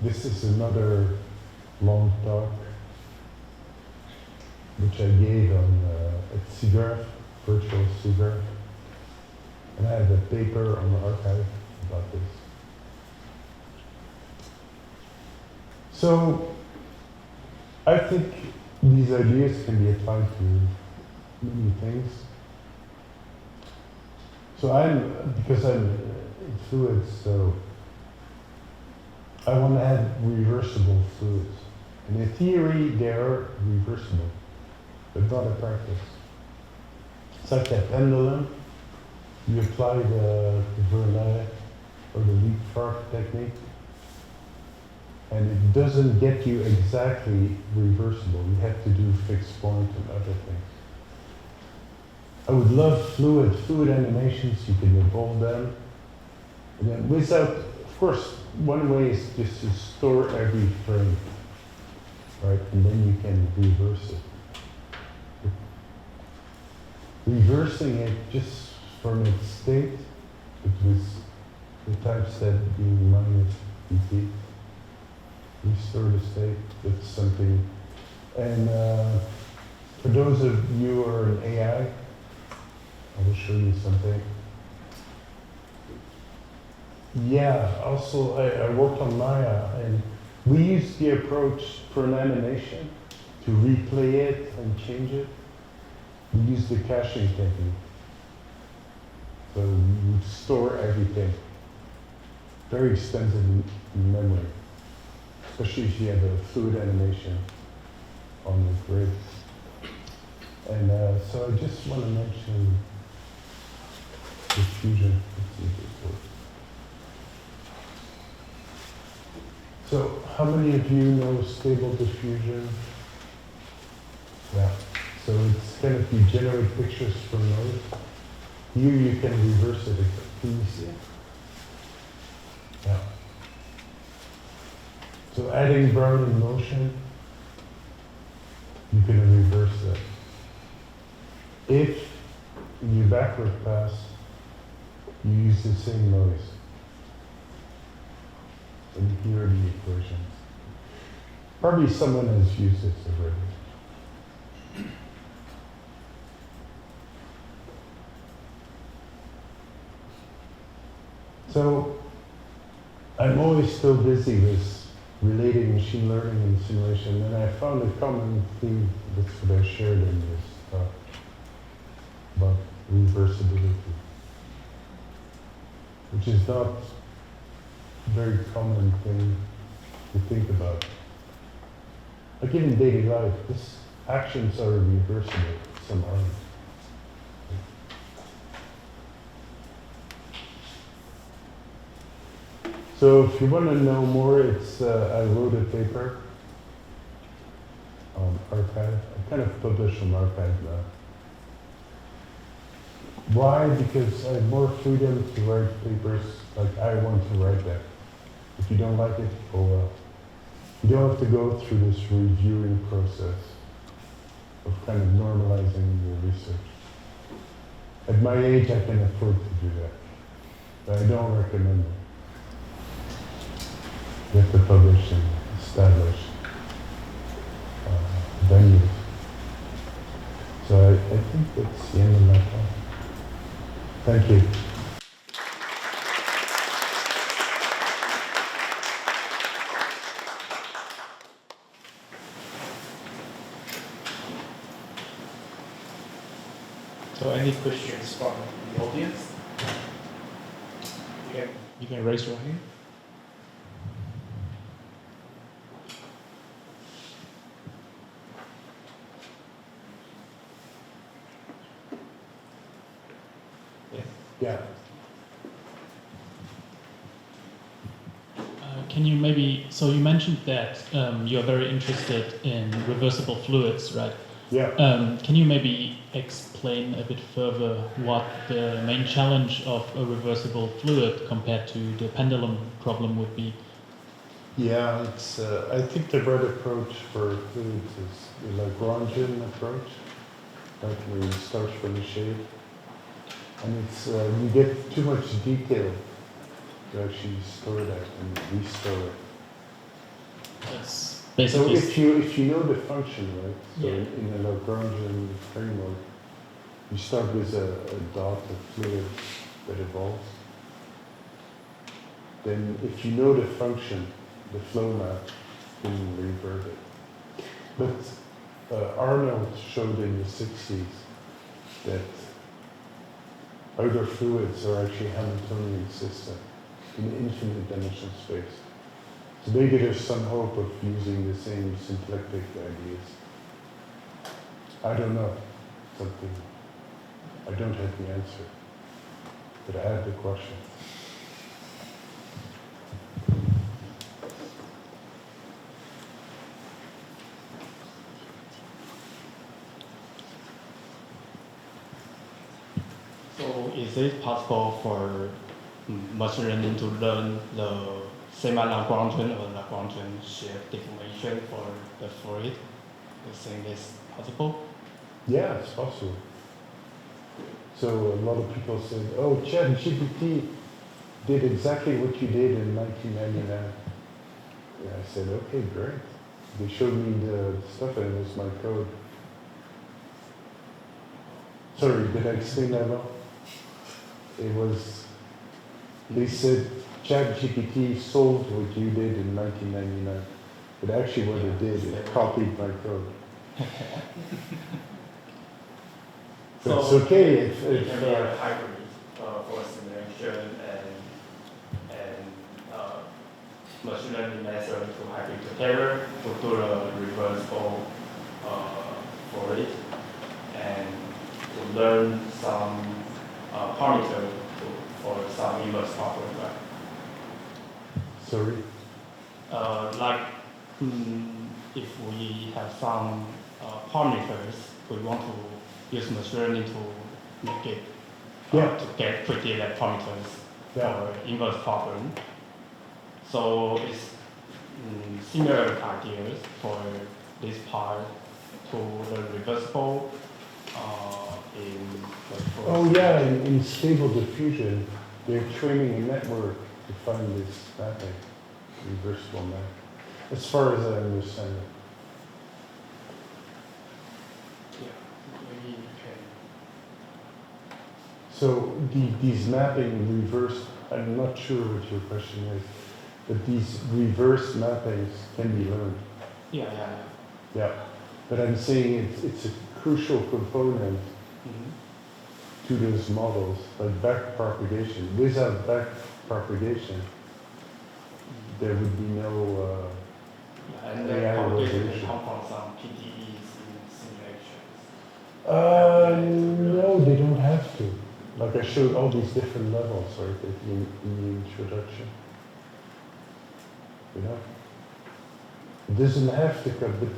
this is another long talk which I gave on at SIGGRAPH, virtual SIGGRAPH. And I have a paper on the archive about this. So I think these ideas can be applied to many things. So because I'm in fluids, so I want to add reversible fluids. And in theory, they are reversible, but not in practice. It's like a pendulum. You apply the Verlet or the leapfrog technique, and it doesn't get you exactly reversible. You have to do fixed point and other things. I would love fluid animations. You can evolve them. And then without, of course, one way is just to store every frame, right? And then you can reverse it. Reversing it just from its state, it was the type set being minus dt. Restore the state, that's something. And for those of you who are in AI, I will show you something. Yeah, also I worked on Maya, and we used the approach for an animation to replay it and change it. We used the caching technique. So we would store everything. Very expensive in memory, especially if you have a fluid animation on the grid. And so I just want to mention diffusion. So how many of you know stable diffusion? Yeah. So it's kind of you generate pictures from noise. Here you can reverse it. Can you see it? Yeah. So adding Brownian motion, you can reverse that. If you backward pass, you use the same noise. And here are the equations. Probably someone has used this already. So I'm always still busy with relating machine learning and simulation, and I found a common theme. That's what I shared in this talk about reversibility, which is not a very common thing to think about. Like in daily life, these actions are reversible, some aren't. So if you want to know more, it's I wrote a paper on archive. I kind of publish on archive now. Why? Because I have more freedom to write papers like I want to write them. If you don't like it, oh well. You don't have to go through this reviewing process of kind of normalizing your research. At my age, I can afford to do that, but I don't recommend it. You have to publish and establish venues. So I think that's the end of my talk. Thank you. So any questions from the audience? You can raise your hand. Yeah. Can you maybe, so you mentioned that you're very interested in reversible fluids, right? Yeah. Can you maybe explain a bit further what the main challenge of a reversible fluid compared to the pendulum problem would be? Yeah, it's. I think the right approach for fluids is the Lagrangian approach, like where you start from the shape, and it's you get too much detail to actually store that and restore it. Yes. So Basically, if you know the function, right? So Yeah. in a Lagrangian framework, you start with a dot of fluid that evolves. Then if you know the function, the flow map, you can revert it. But Arnold showed in the 60s that outer fluids are actually Hamiltonian systems in infinite dimensional space. So maybe there's some hope of using the same symplectic ideas. I don't know. Something. I don't have the answer. But I have the question. so is it possible for machine learning to learn the semi-Lagrangian or Lagrangian shape deformation for the fluid? You think it's possible? Yeah, it's possible. So a lot of people said, oh, ChatGPT did exactly what you did in 1999. Yeah, I said, okay, great. They showed me the stuff and it was my code. Sorry, did I explain that well? It was, they said ChatGPT solved what you did in 1999. But actually what it did, it copied my code. So it's okay if it can be a hybrid for simulation and machine learning method to hybrid together to do a reversible for it and to learn some parameter for some inverse problem, right? Sorry? Like if we have some parameters, we want to use machine learning to make it to get predict parameters for inverse problem. So it's similar ideas for this part to the reversible in the Oh yeah, in stable diffusion, they're training a network to find this mapping, reversible map, as far as I understand it. So these mapping reverse, I'm not sure what your question is, but these reverse mappings can be learned. Yeah. But I'm saying it's a crucial component to those models, like back propagation. Without back propagation, there would be no and the AI propagation resolution. can come from some PDEs in simulations. No, they don't have to. Like I showed all these different levels, right, in the introduction. You know? It doesn't have to come, but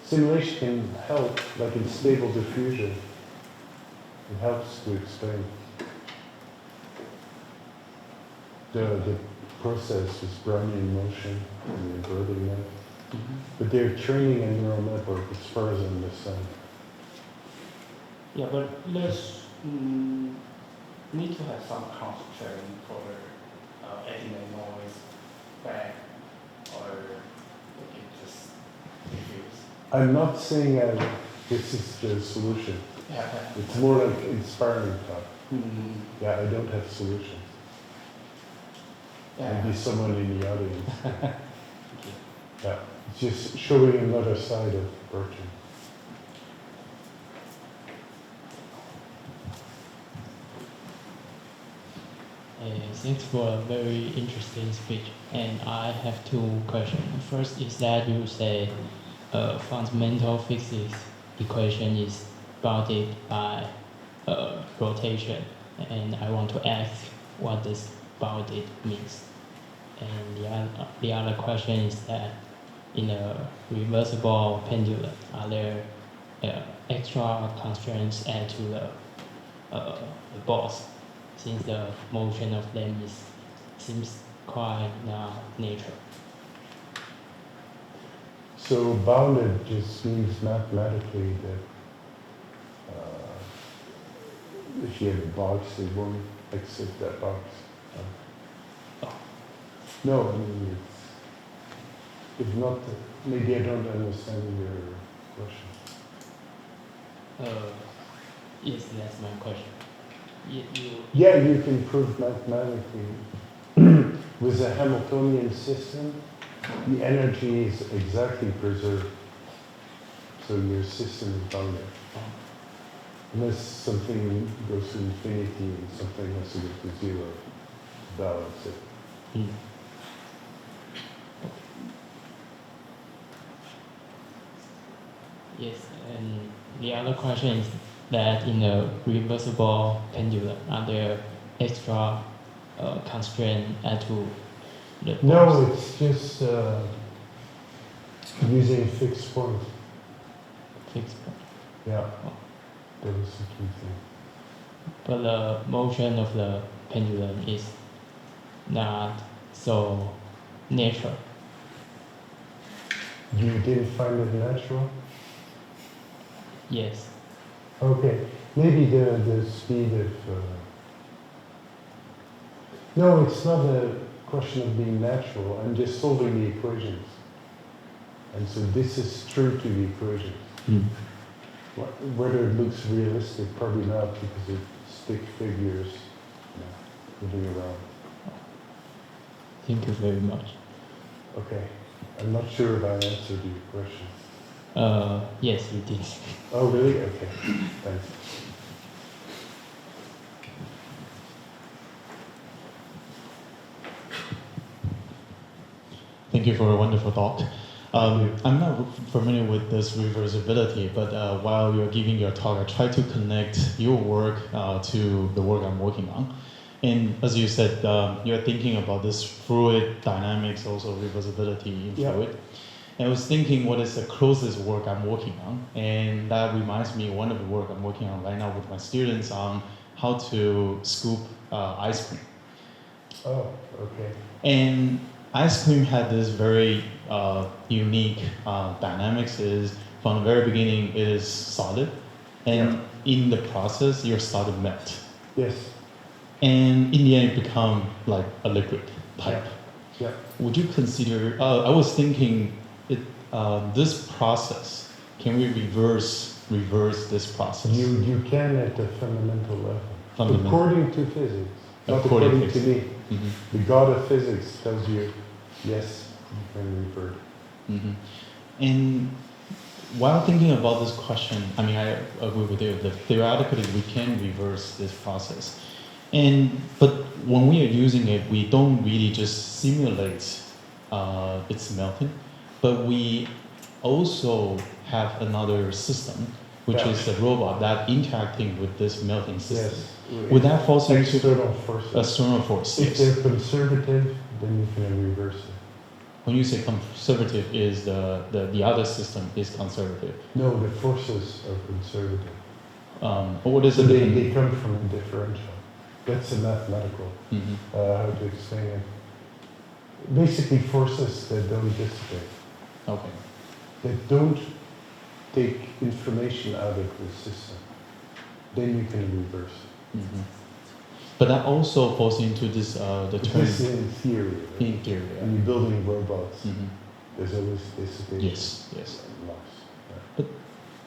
simulation can help, like in stable diffusion. It helps to explain. The process is Brownian motion and inverting that. But they're training a neural network as far as I understand. Yeah, but let's need to have some constraint for adding the noise back or it just diffuse. I'm not saying this is the solution. It's more like inspiring talk. Yeah, I don't have solutions. Maybe someone in the audience. Yeah, it's just showing another side of approaching. Thanks for a very interesting speech. And I have two questions. First is that you say fundamental physics equation is bounded by rotation. And I want to ask what this bounded means. And the other question is that in a reversible pendulum, are there extra constraints add to the balls, since the motion of them seems quite natural. So bounded just means mathematically that if you have a box, it won't accept that box. No, I mean, if not, maybe I don't understand your question. Yes, that's my question. Yeah, you can prove mathematically with a Hamiltonian system, the energy is exactly preserved. So your system is bounded. Unless something goes to infinity and something has to go to zero to balance it. Yes, and the other question is that in a reversible pendulum, are there extra constraints add to the balls? No, it's just using fixed point. Fixed point. Yeah, that was the key thing. But the motion of the pendulum is not so natural. You didn't find it natural? Yes. Okay, maybe the speed of... No, it's not a question of being natural. I'm just solving the equations. And so this is true to the equations. Whether it looks realistic, probably not, because it's stick figures moving around. Thank you very much. Okay, I'm not sure if I answered your question. Yes, you did. Oh, really? Okay, thanks. Thank you for a wonderful talk. I'm not familiar with this reversibility, but while you're giving your talk, I try to connect your work to the work I'm working on. And as you said, you're thinking about this fluid dynamics, also reversibility in fluid. And I was thinking what is the closest work I'm working on. And that reminds me of one of the work I'm working on right now with my students on how to scoop ice cream. Oh, okay. And ice cream had this very unique dynamics. Is from the very beginning it is solid, and in the process your solid melt. Yes. And in the end it become like a liquid pipe. Yeah. Would you consider? I was thinking, this process. Can we reverse this process? You can at the fundamental level. According to physics. Not according to me. Mm-hmm. The God of physics tells you, yes, you can revert. Mm-hmm. And while thinking about this question, I mean, I agree with you that theoretically we can reverse this process. But when we are using it, we don't really just simulate its melting, but we also have another system, which is a robot that interacting with this melting system. Yes. Would that fall into external forces? External force. If they're conservative, then you can reverse it. When you say conservative, is the other system is conservative? No, the forces are conservative. What is so it? They come from a differential. That's a mathematical. How to explain it? Basically, forces that don't dissipate. Okay. That don't take information out of the system. Then you can reverse it. But that also falls into this the term. This is in theory. Right? In theory. When you're building robots, there's always dissipation. Yes. And loss. But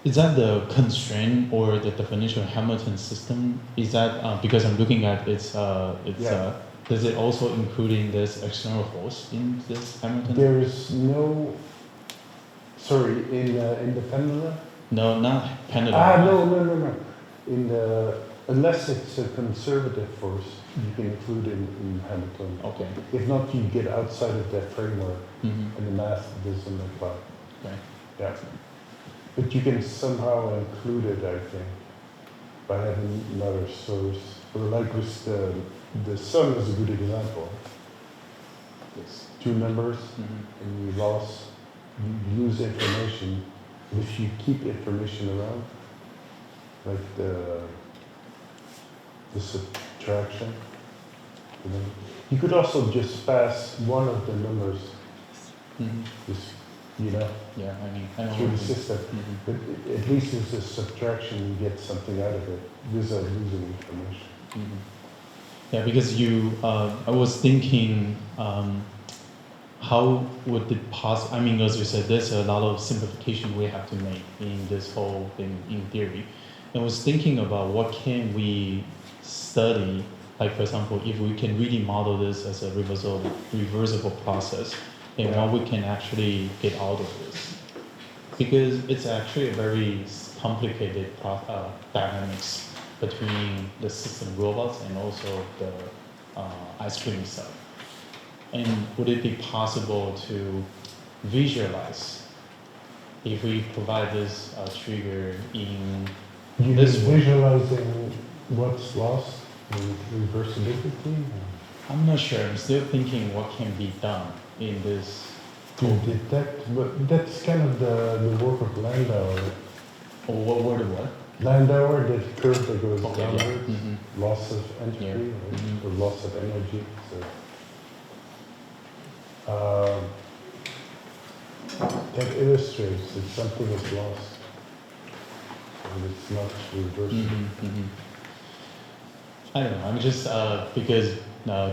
is that the constraint or the definition of Hamilton system? Is that because I'm looking at does it also including this external force in this Hamilton? There is no. Sorry, in the pendulum. No, not pendulum. No. In the unless it's a conservative force, you can include it in Hamilton. Okay. If not, you get outside of that framework, and the math doesn't apply. Okay. Yeah. But you can somehow include it, I think, by having another source. Or like with the sun is a good example. It's two numbers, and you lose information, If you keep information around, like the subtraction, you could also just pass one of the numbers, just, Yeah, I mean, I know through what the you mean. system. But at least it's a subtraction, you get something out of it without losing information. Yeah, because I was thinking, how would it I mean, as you said, there's a lot of simplification we have to make in this whole thing in theory. I was thinking about what can we study, like for example, if we can really model this as a reversible process, and what we can actually get out of this. Because it's actually a very complicated dynamics between the system robots and also the ice cream itself. And would it be possible to visualize if we provide this trigger in You this way? visualizing what's lost in reversibility? I'm not sure. I'm still thinking what can be done in this. To detect, but that's kind of the work of Landauer. Or what? Landauer, that curve that goes Okay, yeah. downwards, loss of entropy, Yeah. or loss of energy. So, that illustrates that something is lost, and it's not reversible. I don't know. I'm just because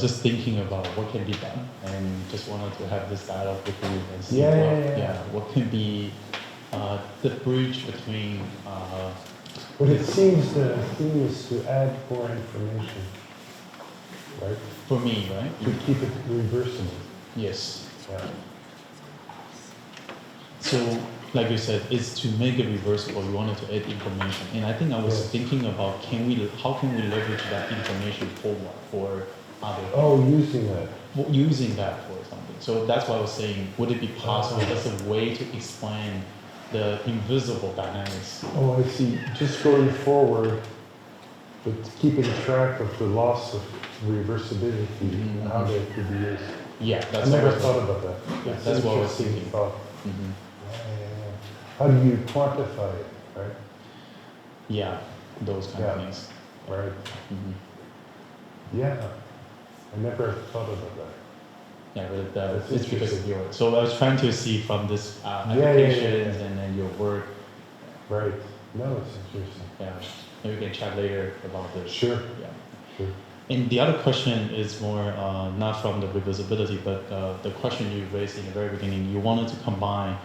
just thinking about what can be done, and just wanted to have this dialogue with you and see what can be the bridge between. But it seems the thing is to add more information, right? For me, right? To keep it reversible. Yes. Yeah. So, like you said, it's to make it reversible. You wanted to add information, and I think I was Yes. thinking about how can we leverage that information forward for other Using that. using that for something. So that's why I was saying, would it be possible as a way to explain the invisible dynamics? Oh, I see. Just going forward, but keeping track of the loss of reversibility, how that could be used. Yeah, I that's never what I was thought about that. Yeah, that's what I was Interesting thinking. thought. Mhm. Yeah. How do you quantify it, right? Yeah, those kind of Yeah. things. Right. Mhm. Yeah. I never thought about that. Yeah, but That's it's because of interesting. your. So I was trying to see from this yeah, applications yeah. and then your work. Right. No, it's interesting. Yeah, maybe we can chat later about this. Sure. Yeah. Sure. And the other question is more not from the reversibility, but the question you raised in the very beginning. You wanted to combine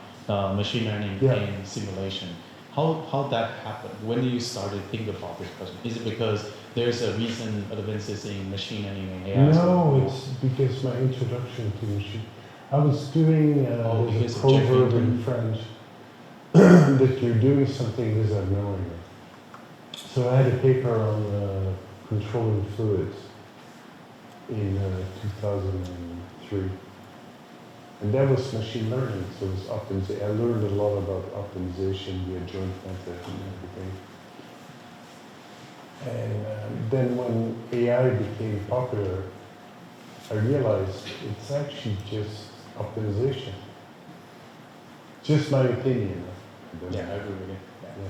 machine learning Yeah. and simulation. How that happened? When did you start to think about this question? Is it because there's a recent advances in machine learning and AI? No, it's because my introduction to machine. I was doing there's because a of proverb Jeff in Hinton. French that you're doing something without knowing it. So I had a paper on controlling fluids in 2003. And that was machine learning, so it was optimization. I learned a lot about optimization, the adjoint method and everything. And then when AI became popular, I realized it's actually just optimization. Just my opinion. Yeah, I agree with you. Yeah, Yeah.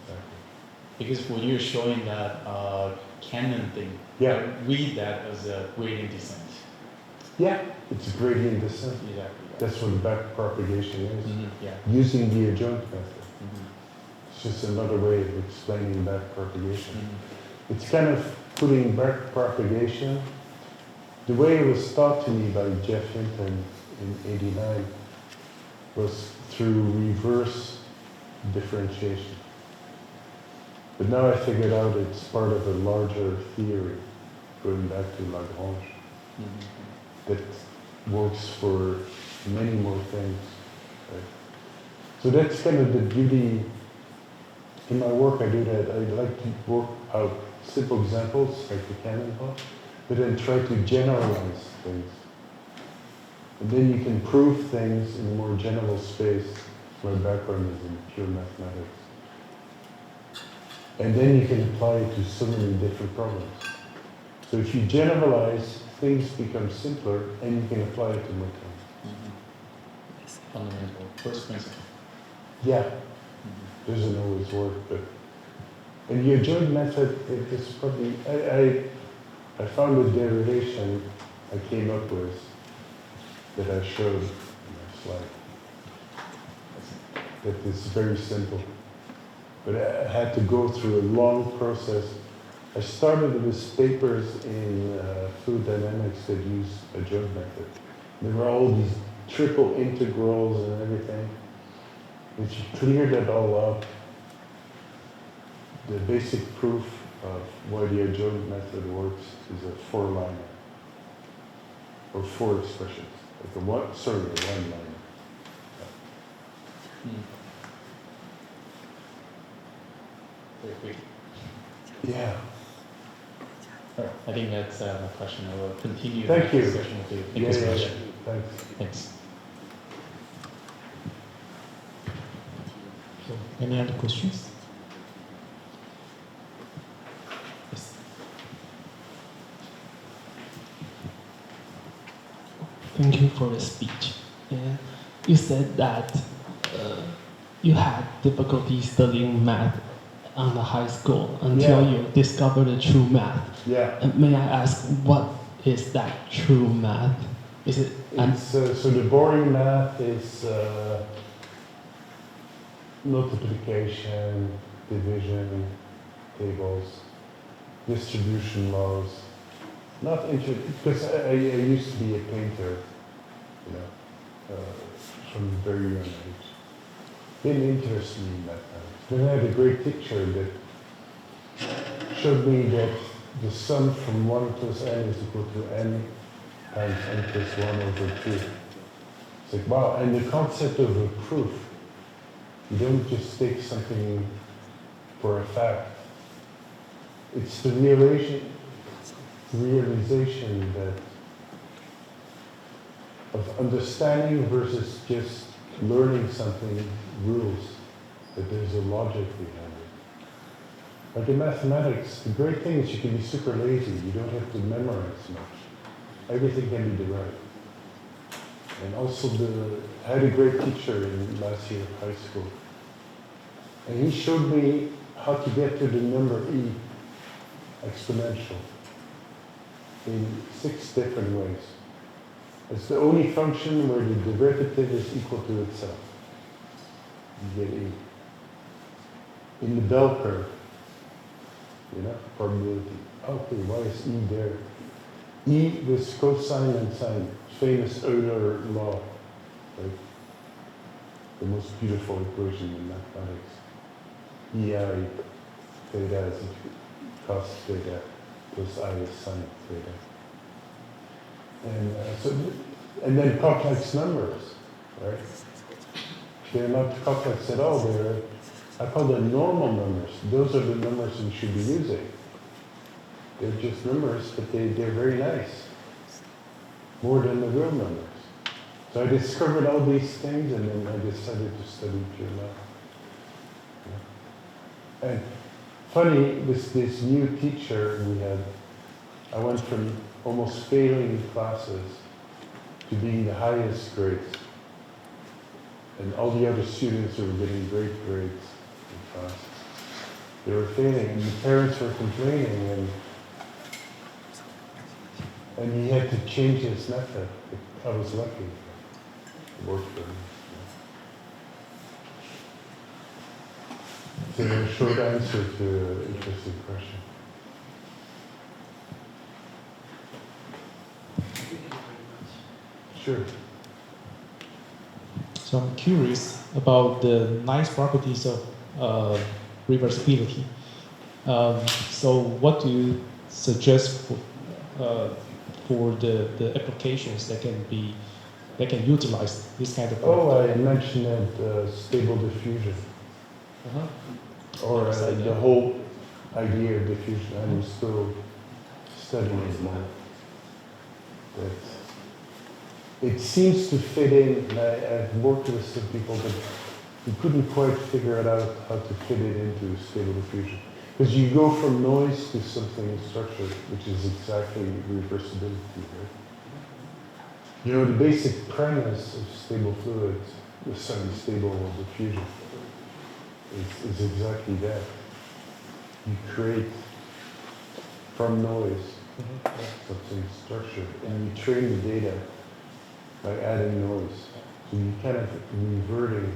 exactly. Because when you're showing that Canon thing, Yeah. I read that as a gradient descent. Yeah, it's a gradient descent. Exactly. That's what back propagation is. Yeah. Using the adjoint method. Mhm. It's just another way of explaining back propagation. Mhm. It's kind of putting back propagation. The way it was taught to me by Jeff Hinton in '89 was through reverse differentiation. But now I figured out it's part of a larger theory, going back to Lagrange, that works for many more things. Right? So that's kind of the beauty. In my work, I do that. I like to work out simple examples, like the cannonball, but then try to generalize things. And then you can prove things in a more general space. My background is in pure mathematics. And then you can apply it to so many different problems. So if you generalize, things become simpler, and you can apply it to more things. Fundamental first principle. Yeah, doesn't always work, but in the adjoint method, it is probably, I found a derivation I came up with that I showed in my slide. That is very simple, but I had to go through a long process. I started with papers in fluid dynamics that use adjoint method. There were all these triple integrals and everything. If you clear that all up, the basic proof of why the adjoint method works is a 4-liner, or 4 expressions, like a 1-liner. Very quick. Yeah. All right. I think that's my question. I will continue Thank the you. discussion with you. Thank you so much. Thanks. Thanks. So, any other questions? Yes. Thank you for the speech. You said that you had difficulty studying math on the high school until Yeah. you discovered the true math. Yeah. And may I ask, what is that true math? Is it? So the boring math is multiplication, division, tables, distribution laws. Not because I used to be a painter, from a very young age. Didn't interest me in mathematics. Then I had a great teacher that showed me that the sum from 1 plus n is equal to n times n plus 1 over 2. It's like, wow, and the concept of a proof, you don't just take something for a fact. It's the realization that of understanding versus just learning something rules, that there's a logic behind it. Like in mathematics, the great thing is you can be super lazy. You don't have to memorize much. Everything can be derived. And also I had a great teacher in last year of high school. And he showed me how to get to the number e exponential in 6 different ways. It's the only function where the derivative is equal to itself. You get e. In the bell curve, probability. Okay, why is e there? E was cosine and sine, famous Euler law, right? The most beautiful equation in mathematics. EI theta is cos theta plus I is sine theta. And then complex numbers, right? They're not complex at all. I call them normal numbers. Those are the numbers we should be using. They're just numbers, but they're very nice. More than the real numbers. So I discovered all these things, and then I decided to study pure math. Yeah. And funny, with this new teacher we had, I went from almost failing classes to being the highest grades. And all the other students were getting great grades in class. They were failing, and the parents were complaining, and he had to change his method. I was lucky. It worked for me. It's a short answer to an interesting question. Sure. So I'm curious about the nice properties of reversibility. So what do you suggest for the applications that can utilize this kind of property? I mentioned that stable diffusion. Uh-huh. Or the whole idea of diffusion. I'm still studying it now. It seems to fit in, and I've worked with some people, but we couldn't quite figure it out how to fit it into stable diffusion. Because you go from noise to something structured, which is exactly reversibility, right? The basic premise of stable fluids, stable diffusion, is exactly that. You create from noise something structured, and you train the data by adding noise. So you kind of reverting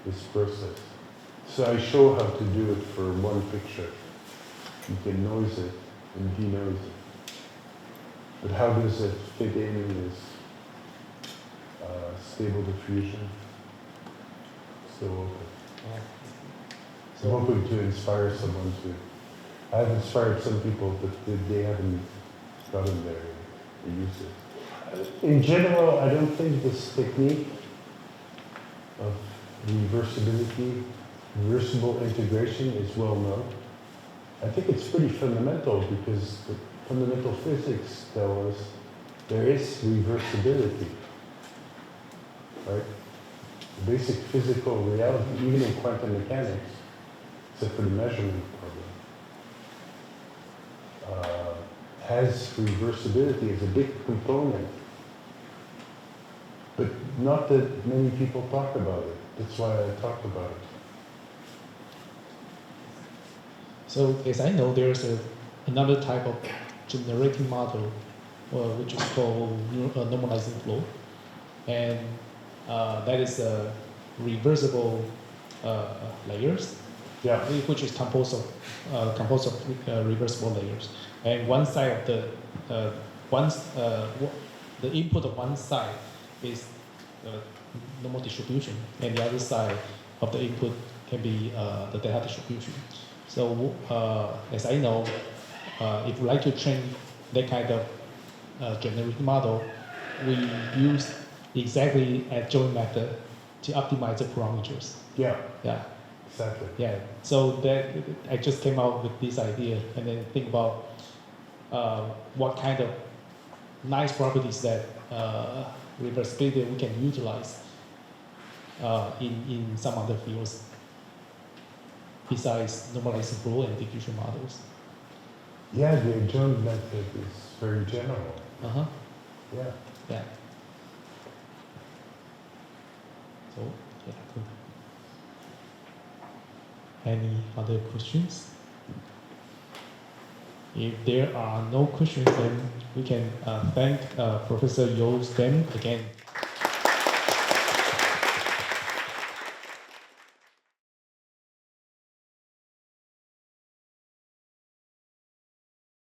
this process. So I show how to do it for one picture. You can noise it and denoise it. But how does it fit in this stable diffusion? Still open. So I'm hoping to inspire someone to. I've inspired some people, but they haven't gotten there to use it. In general, I don't think this technique of reversibility, reversible integration is well known. I think it's pretty fundamental because the fundamental physics tell us there is reversibility, right? The basic physical reality, even in quantum mechanics, except for the measurement problem, has reversibility as a big component, but not that many people talk about it. That's why I talk about it. So as I know, there's another type of generating model, which is called normalizing flow, and that is reversible layers, Yeah. which is composed of reversible layers. And one side of the input of one side is normal distribution, and the other side of the input can be the data distribution. So as I know, if we like to train that kind of generating model, we use exactly adjoint method to optimize the parameters. Yeah, Yeah. exactly. Yeah, so that I just came out with this idea, and then think about what kind of nice properties that reversibility we can utilize in some other fields besides normalizing flow and diffusion models. Yeah, the adjoint method is very general. Uh-huh. Yeah. Yeah. So, yeah. Cool. Any other questions? If there are no questions, then we can thank Professor Jos Stam again.